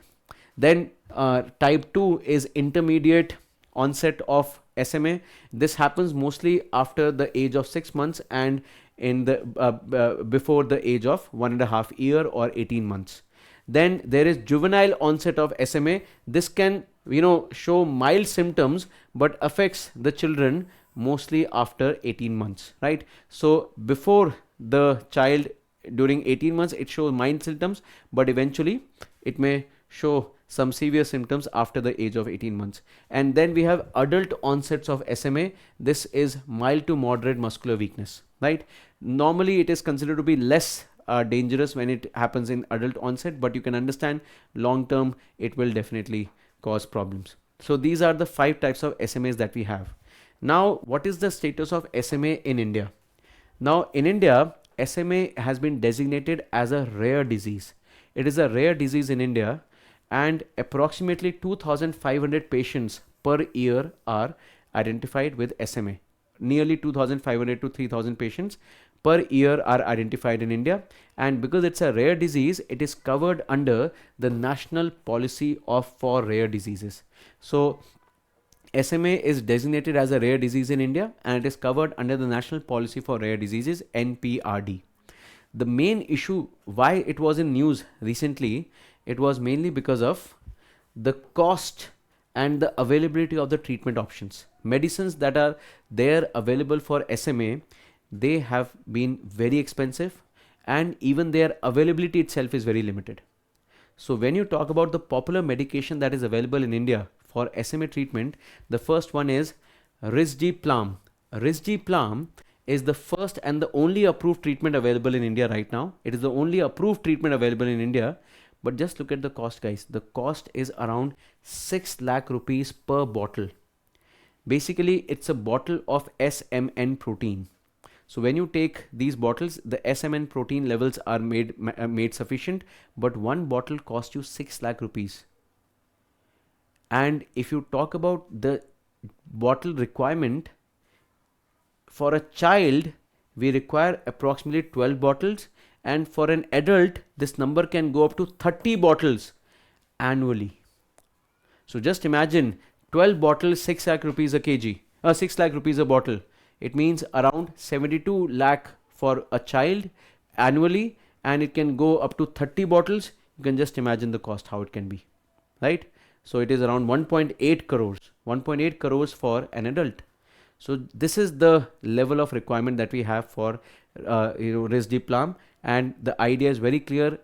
Then type 2 is intermediate onset of SMA. This happens mostly after the age of 6 months and before the age of 1.5 year or 18 months. Then there is juvenile onset of SMA. This can show mild symptoms but affects the children mostly after 18 months, right? So before the child, during 18 months, it shows mild symptoms, but eventually it may show some severe symptoms after the age of 18 months. And then we have adult onsets of SMA. This is mild to moderate muscular weakness, right? Normally it is considered to be less dangerous when it happens in adult onset, but you can understand long term it will definitely cause problems. So these are the 5 types of SMAs that we have. Now, what is the status of SMA in India? Now, in India, SMA has been designated as a rare disease. It is a rare disease in India, and approximately 2,500 patients per year are identified with SMA. Nearly 2,500 to 3,000 patients per year are identified in India, and because it's a rare disease, it is covered under the National Policy for Rare Diseases. So SMA is designated as a rare disease in India, and it is covered under the National Policy for Rare Diseases, NPRD. The main issue why it was in news recently, it was mainly because of the cost and the availability of the treatment options. Medicines that are there available for SMA, they have been very expensive, and even their availability itself is very limited. So when you talk about the popular medication that is available in India for SMA treatment, the first one is Risdiplam. Risdiplam is the first and the only approved treatment available in India right now. It is the only approved treatment available in India. But just look at the cost, guys. The cost is around 6 lakh rupees per bottle. Basically, it's a bottle of SMN protein. So when you take these bottles, the SMN protein levels are made sufficient, but one bottle costs you 6 lakh rupees. And if you talk about the bottle requirement, for a child, we require approximately 12 bottles, and for an adult, this number can go up to 30 bottles annually. So just imagine 12 bottles, 6 lakh rupees a kg, 6 lakh rupees a bottle. It means around 72 lakh for a child annually, and it can go up to 30 bottles. you can just imagine the cost, how it can be, right? So it is around 1.8 crores, 1.8 crores for an adult. So this is the level of requirement that we have for Risdiplam, and the idea is very clear.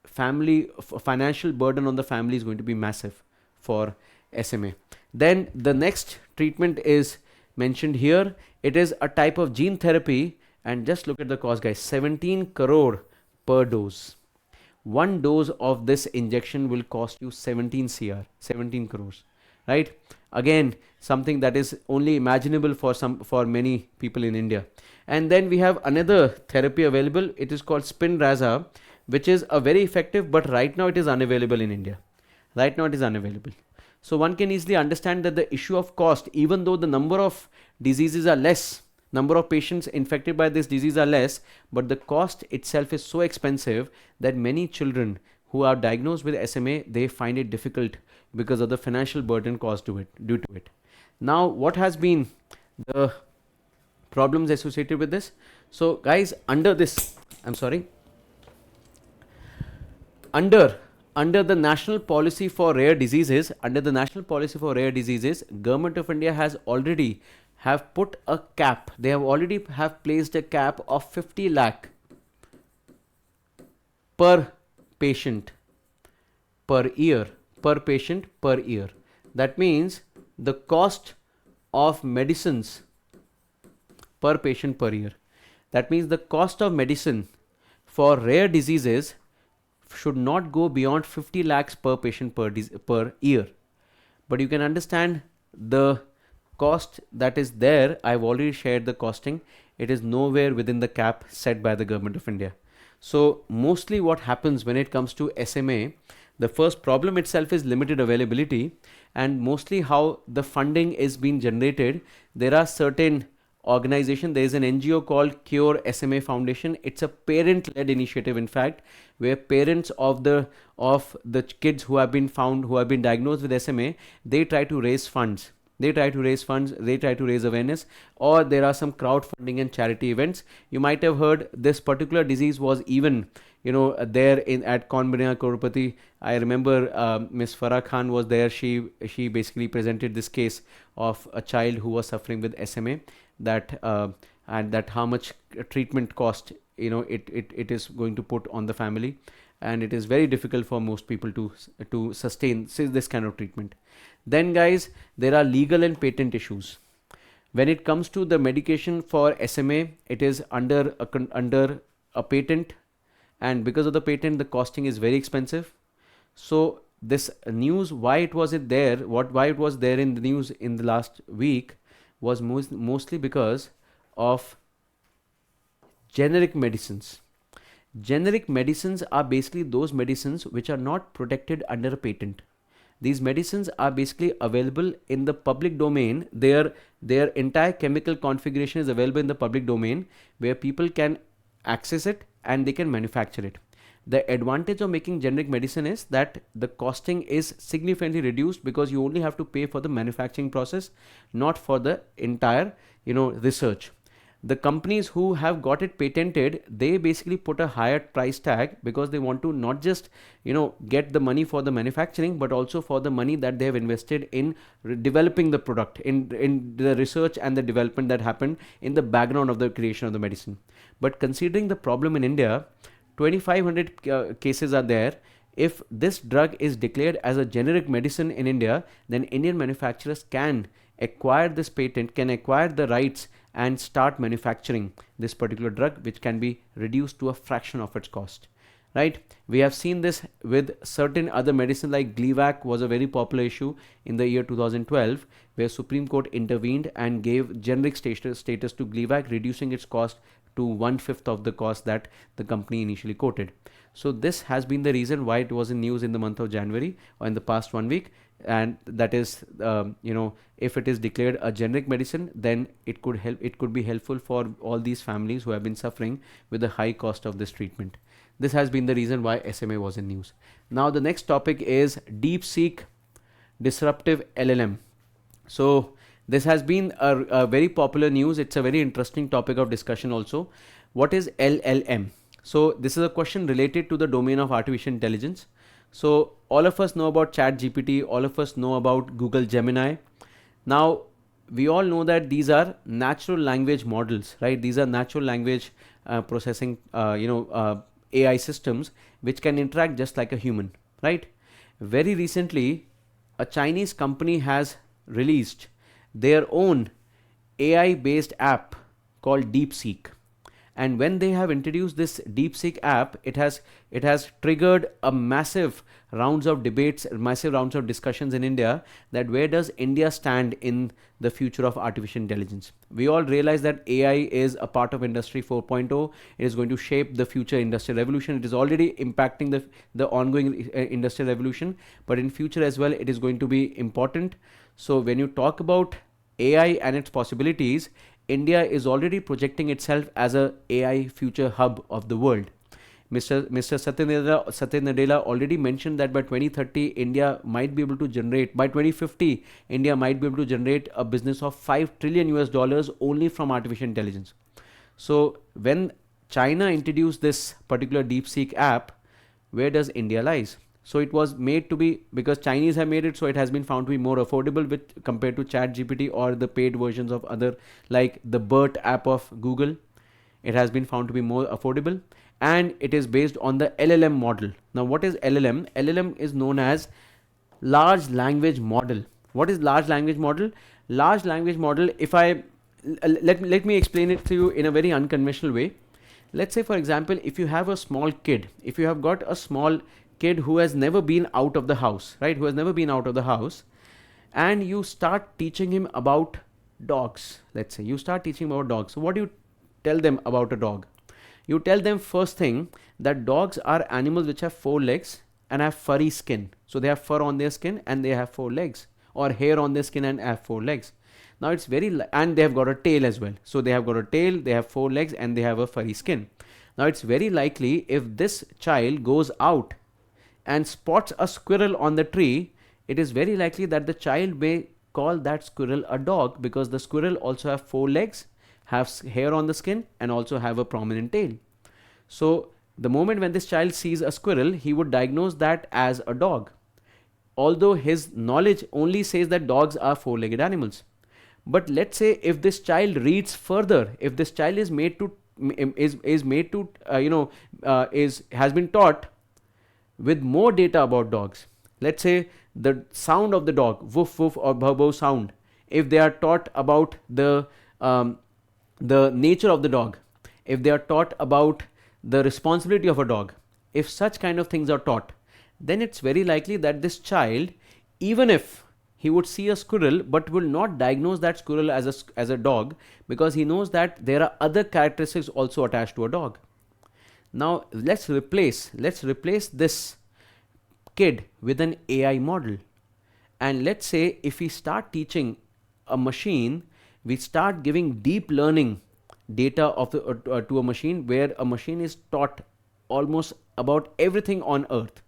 Financial burden on the family is going to be massive for SMA. Then the next treatment is mentioned here. It is a type of gene therapy, and just look at the cost, guys. 17 crore per dose. One dose of this injection will cost you 17 crores, right? Again, something that is only imaginable for many people in India. And then we have another therapy available. It is called Spinraza, which is a very effective, but right now it is unavailable in India. Right now it is unavailable. So one can easily understand that the issue of cost, even though the number of diseases are less, number of patients infected by this disease are less, but the cost itself is so expensive that many children who are diagnosed with SMA, they find it difficult because of the financial burden caused due to it. Now, what has been the problems associated with this? So guys, under the national policy for rare diseases, Government of India has already have put a cap. They have already have placed a cap of 50 lakh per patient per year. That means the cost of medicines per patient per year. That means the cost of medicine for rare diseases should not go beyond 50 lakhs per patient per year. But you can understand the cost that is there. I've already shared the costing. It is nowhere within the cap set by the Government of India. So mostly what happens when it comes to SMA, the first problem itself is limited availability, and mostly how the funding is being generated. There are certain organization. There is an NGO called Cure SMA Foundation. It's a parent-led initiative, in fact, where parents of the kids who have been diagnosed with SMA, they try to raise funds. They try to raise awareness, or there are some crowdfunding and charity events. You might have heard this particular disease was even, there at Crosspathy. I remember Miss Farah Khan was there. She basically presented this case of a child who was suffering with SMA, and that how much treatment cost it is going to put on the family, and it is very difficult for most people to sustain this kind of treatment. Then guys, there are legal and patent issues. When it comes to the medication for SMA, it is under a patent, and because of the patent, the costing is very expensive. So this news, why it was there in the news in the last week, was mostly because of generic medicines. Generic medicines are basically those medicines which are not protected under a patent. These medicines are basically available in the public domain. Their entire chemical configuration is available in the public domain, where people can access it and they can manufacture it. The advantage of making generic medicine is that the costing is significantly reduced, because you only have to pay for the manufacturing process, not for the entire research. The companies who have got it patented, they basically put a higher price tag, because they want to not just get the money for the manufacturing, but also for the money that they have invested in developing the product, in the research and the development that happened in the background of the creation of the medicine. But considering the problem in India, 2500 cases are there. If this drug is declared as a generic medicine in India, then Indian manufacturers can acquire this patent, can acquire the rights, and start manufacturing this particular drug, which can be reduced to a fraction of its cost, right? We have seen this with certain other medicines, like Gleevec was a very popular issue in the year 2012, where Supreme Court intervened and gave generic status to Gleevec, reducing its cost to 1/5 of the cost that the company initially quoted. So this has been the reason why it was in news in the month of January, or in the past 1 week. And that is, if it is declared a generic medicine, then it could be helpful for all these families who have been suffering with the high cost of this treatment. This has been the reason why SMA was in news. Now the next topic is DeepSeek disruptive LLM. So this has been a very popular news. It's a very interesting topic of discussion also. What is LLM? So this is a question related to the domain of artificial intelligence. So all of us know about chat gpt, all of us know about Google Gemini. Now we all know that these are natural language models, right? These are natural language processing AI systems which can interact just like a human, right? Very recently a Chinese company has released their own AI based app called DeepSeek. And when they have introduced this DeepSeek app, it has triggered a massive rounds of debates, massive rounds of discussions in India, that where does India stand in the future of artificial intelligence. We all realize that AI is a part of Industry 4.0. It is going to shape the future industrial revolution. It is already impacting the ongoing industrial revolution, but in future as well, it is going to be important. So when you talk about AI and its possibilities, India is already projecting itself as a AI future hub of the world. Mr. Satya Nadella already mentioned that by 2030, India might be able to generate, by 2050, India might be able to generate a business of 5 trillion US dollars only from artificial intelligence. So when China introduced this particular DeepSeek app, where does India lies? So it was made to be, because Chinese have made it, so it has been found to be more affordable with compared to Chat GPT or the paid versions of other, like the Bart app of Google. It has been found to be more affordable, and it is based on the LLM model. Now what is LLM? LLM is known as large language model. What is large language model? Large language model, if I let me explain it to you in a very unconventional way. Let's say, for example, if you have a small kid, if you have got a small kid who has never been out of the house, right? Who has never been out of the house, and you start teaching him about dogs. Let's say you start teaching him about dogs. So what do you tell them about a dog? You tell them first thing that dogs are animals which have 4 legs and have furry skin. So they have fur on their skin and they have 4 legs, or hair on their skin and have 4 legs. Now it's and they have got a tail as well. So they have got a tail, they have 4 legs, and they have a furry skin. Now it's very likely if this child goes out and spots a squirrel on the tree, it is very likely that the child may call that squirrel a dog, because the squirrel also have 4 legs, have hair on the skin, and also have a prominent tail. So the moment when this child sees a squirrel, he would diagnose that as a dog, although his knowledge only says that dogs are 4-legged animals. But let's say if this child reads further, if this child is made to is made to is has been taught with more data about dogs. Let's say the sound of the dog, woof woof or bhow bhow sound, if they are taught about the nature of the dog, if they are taught about the responsibility of a dog, if such kind of things are taught, then it's very likely that this child, even if he would see a squirrel but will not diagnose that squirrel as a dog, because he knows that there are other characteristics also attached to a dog. Now let's replace this kid with an AI model, and let's say if we start teaching a machine, we start giving deep learning data of to a machine, where a machine is taught almost about everything on earth.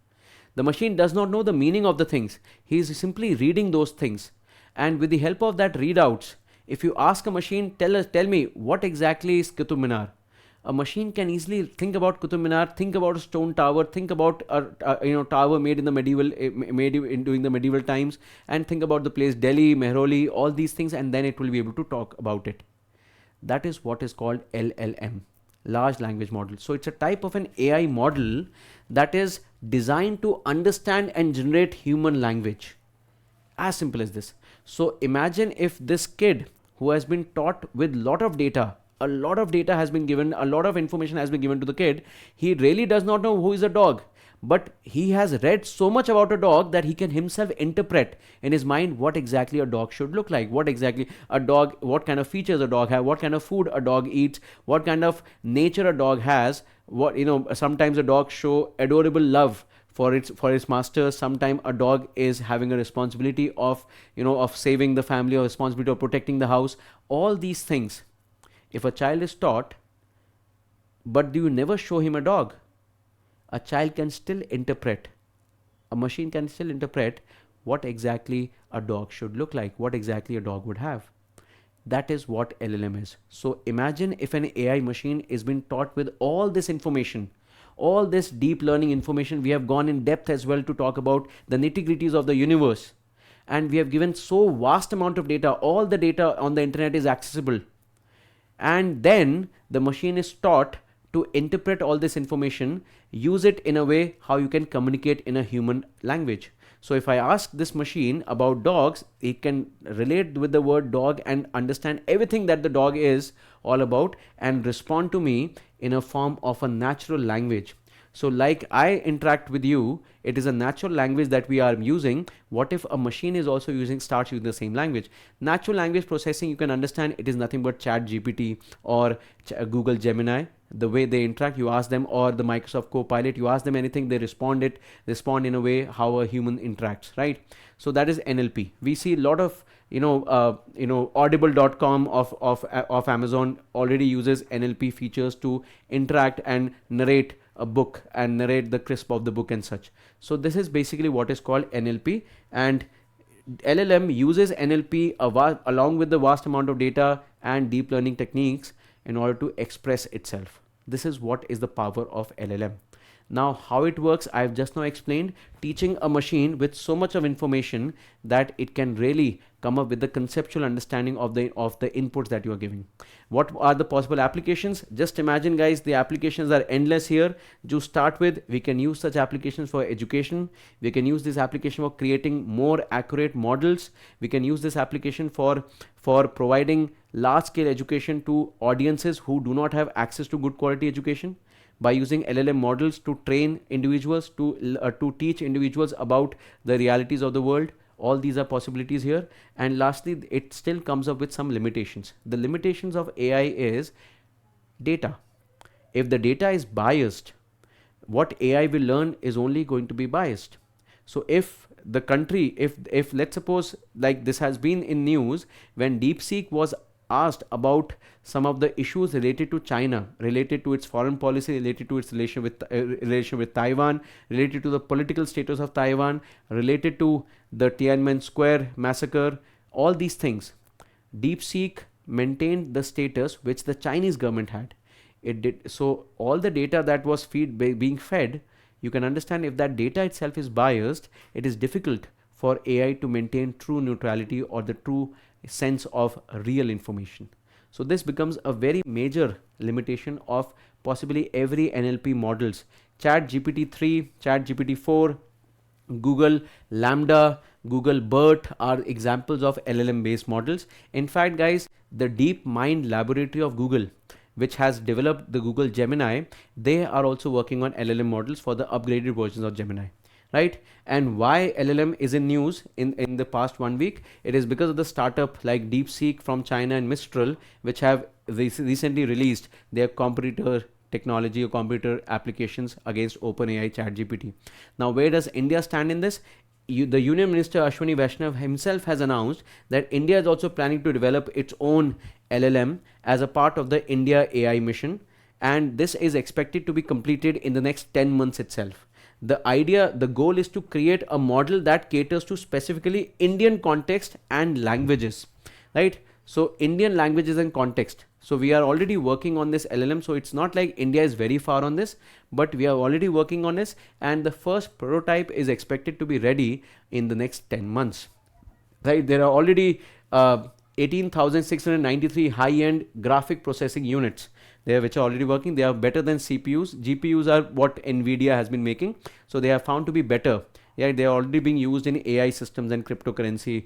The machine does not know the meaning of the things, he is simply reading those things, and with the help of that readouts, if you ask a machine, tell me what exactly is Qutub Minar, a machine can easily think about Qutub Minar, think about a stone tower, think about a tower made in the during the medieval times, and think about the place Delhi, Mehroli, all these things, and then it will be able to talk about it. That is what is called LLM, large language model. So it's a type of an AI model that is designed to understand and generate human language. As simple as this. So imagine if this kid who has been taught with a lot of data has been given, a lot of information has been given to the kid, he really does not know who is a dog, but he has read so much about a dog that he can himself interpret in his mind what exactly a dog should look like, what kind of features a dog have, what kind of food a dog eats, what kind of nature a dog has. Sometimes a dog show adorable love for its master. Sometimes a dog is having a responsibility of saving the family, or responsibility of protecting the house. All these things, if a child is taught, but do you never show him a dog, a child can still interpret, a machine can still interpret what exactly a dog should look like, what exactly a dog would have. That is what LLM is. So imagine if an AI machine is being taught with all this information, all this deep learning information. We have gone in depth as well to talk about the nitty-gritties of the universe, and we have given so vast amount of data. All the data on the internet is accessible, and then the machine is taught to interpret all this information, use it in a way how you can communicate in a human language. So if I ask this machine about dogs, it can relate with the word dog and understand everything that the dog is all about and respond to me in a form of a natural language. So like I interact with you, it is a natural language that we are using. What if a machine is also starts using the same language? Natural language processing, you can understand it is nothing but Chat GPT or Google Gemini. The way they interact, you ask them, or the Microsoft Copilot, you ask them anything, they respond in a way how a human interacts, right? So that is NLP. We see a lot of audible.com of Amazon already uses NLP features to interact and narrate a book and narrate the crisp of the book and such. So this is basically what is called NLP, and LLM uses NLP along with the vast amount of data and deep learning techniques in order to express itself. This is what is the power of LLM. Now, how it works, I've just now explained, teaching a machine with so much of information that it can really come up with the conceptual understanding of the inputs that you are giving. What are the possible applications? Just imagine, guys, the applications are endless here. To start with, we can use such applications for education. We can use this application for creating more accurate models. We can use this application for providing large scale education to audiences who do not have access to good quality education, by using LLM models to train individuals, to teach individuals about the realities of the world. All these are possibilities here. And lastly, it still comes up with some limitations. The limitations of AI is data. If the data is biased, what AI will learn is only going to be biased. So if the country, if let's suppose, like this has been in news, when DeepSeek was asked about some of the issues related to China, related to its foreign policy, related to its relation with Taiwan, related to the political status of Taiwan, related to the Tiananmen Square massacre, all these things, DeepSeek maintained the status which the Chinese government had. It did so. All the data that was being fed, you can understand if that data itself is biased, it is difficult for AI to maintain true neutrality or the true sense of real information. So this becomes a very major limitation of possibly every NLP models. Chat GPT 3, Chat GPT 4, Google Lambda, Google BERT are examples of LLM based models. In fact, guys, the Deep Mind Laboratory of Google, which has developed the Google Gemini, they are also working on LLM models for the upgraded versions of Gemini. Right? And why LLM is in news in the past 1 week? It is because of the startup like DeepSeek from China and Mistral, which have recently released their competitor technology or competitor applications against OpenAI ChatGPT. Now, where does India stand in this? The Union Minister Ashwini Vaishnav himself has announced that India is also planning to develop its own LLM as a part of the India AI mission, and this is expected to be completed in the next 10 months itself. The goal is to create a model that caters to specifically Indian context and languages, right? So Indian languages and context. So we are already working on this LLM. So it's not like India is very far on this, but we are already working on this. And the first prototype is expected to be ready in the next 10 months, right? There are already 18,693 high-end graphic processing units there which are already working. They are better than CPUs. GPUs are what Nvidia has been making, so they are found to be better. Yeah, they are already being used in AI systems and cryptocurrency,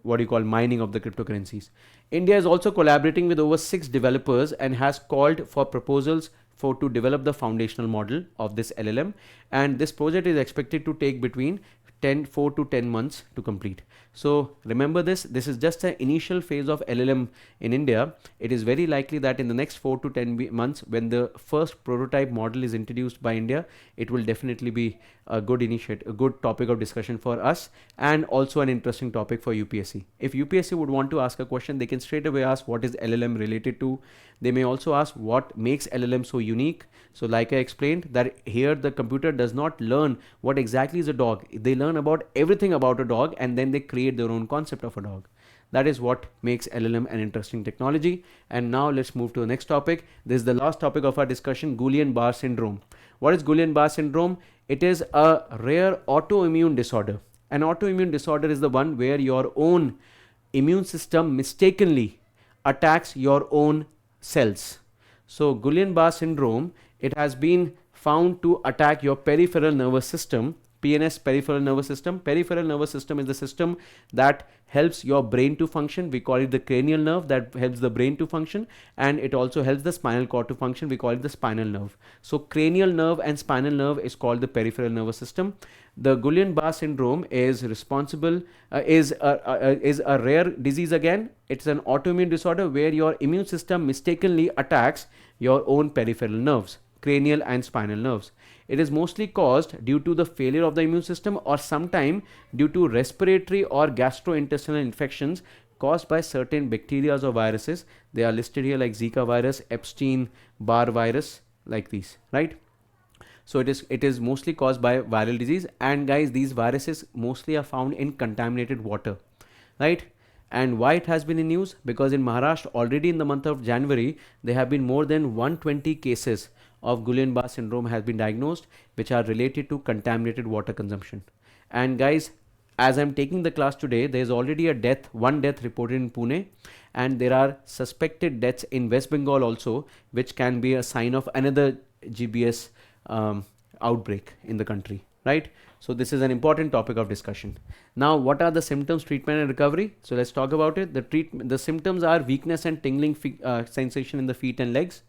what do you call, mining of the cryptocurrencies. India is also collaborating with over 6 developers and has called for proposals to develop the foundational model of this LLM, and this project is expected to take between 4 to 10 months to complete. So remember this is just an initial phase of LLM in India. It is very likely that in the next 4 to 10 months, when the first prototype model is introduced by India, it will definitely be a good a good topic of discussion for us, and also an interesting topic for UPSC. If UPSC would want to ask a question, they can straight away ask what is LLM related to. They may also ask what makes LLM so unique. So like I explained, that here the computer does not learn what exactly is a dog. They learn about everything about a dog, and then they create their own concept of a dog. That is what makes LLM an interesting technology. And now let's move to the next topic. This is the last topic of our discussion, Guillain-Barré syndrome. What is Guillain-Barré syndrome? It is a rare autoimmune disorder. An autoimmune disorder is the one where your own immune system mistakenly attacks your own cells. So Guillain-Barré syndrome, it has been found to attack your peripheral nervous system. PNS, peripheral nervous system. Peripheral nervous system is the system that helps your brain to function. We call it the cranial nerve that helps the brain to function, and it also helps the spinal cord to function. We call it the spinal nerve. So cranial nerve and spinal nerve is called the peripheral nervous system. The Guillain-Barré syndrome is responsible is a rare disease again. It's an autoimmune disorder where your immune system mistakenly attacks your own peripheral nerves, cranial and spinal nerves. It is mostly caused due to the failure of the immune system or sometime due to respiratory or gastrointestinal infections caused by certain bacteria or viruses. They are listed here like Zika virus, Epstein-Barr virus, like these, right? So it is mostly caused by viral disease, and guys, these viruses mostly are found in contaminated water, right? And why it has been in news? Because in Maharashtra already in the month of January there have been more than 120 cases of Guillain-Barré syndrome has been diagnosed, which are related to contaminated water consumption. And guys, as I'm taking the class today, there is already one death reported in Pune, and there are suspected deaths in West Bengal also, which can be a sign of another GBS outbreak in the country, right? So this is an important topic of discussion. Now, what are the symptoms, treatment and recovery? So let's talk about it. The symptoms are weakness and tingling sensation in the feet and legs.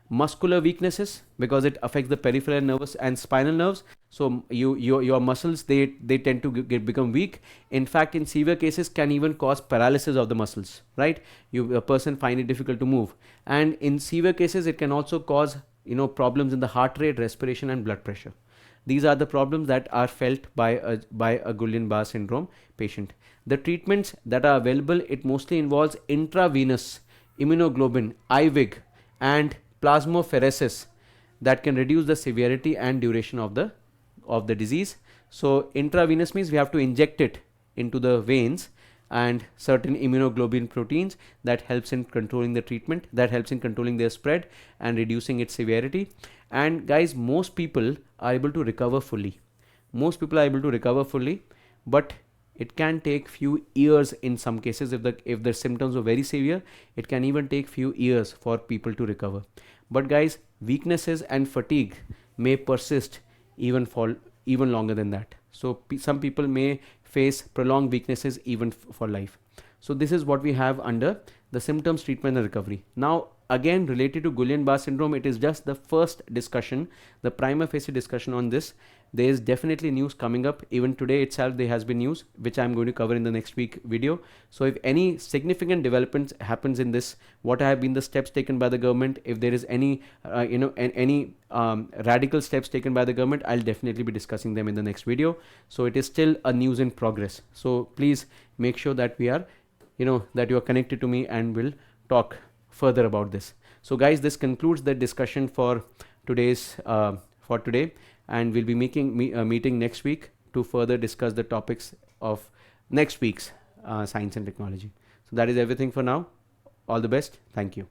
Muscular weaknesses, because it affects the peripheral nervous and spinal nerves. So your muscles, they tend to become weak. In fact, in severe cases can even cause paralysis of the muscles, right? A person find it difficult to move. And in severe cases, it can also cause problems in the heart rate, respiration and blood pressure. These are the problems that are felt by a Guillain-Barré syndrome patient. The treatments that are available, it mostly involves intravenous immunoglobulin, IVIG, and plasmapheresis that can reduce the severity and duration of the disease. So intravenous means we have to inject it into the veins, and certain immunoglobulin proteins that helps in controlling the treatment, that helps in controlling their spread and reducing its severity. And guys, most people are able to recover fully. But it can take few years in some cases. If the symptoms are very severe, it can even take few years for people to recover. But guys, weaknesses and fatigue may persist even longer than that. So some people may face prolonged weaknesses even for life. So this is what we have under the symptoms, treatment and recovery. Now again, related to Guillain-Barré syndrome, it is just the first discussion, the prima facie discussion on this. There is definitely news coming up. Even today itself there has been news, which I am going to cover in the next week video. So if any significant developments happens in this, what have been the steps taken by the government, if there is any radical steps taken by the government, I'll definitely be discussing them in the next video. So it is still a news in progress. So please make sure that we are that you are connected to me and will talk further about this. So guys, this concludes the discussion for today's for today, and we'll be meeting next week to further discuss the topics of next week's science and technology. So that is everything for now. All the best. Thank you.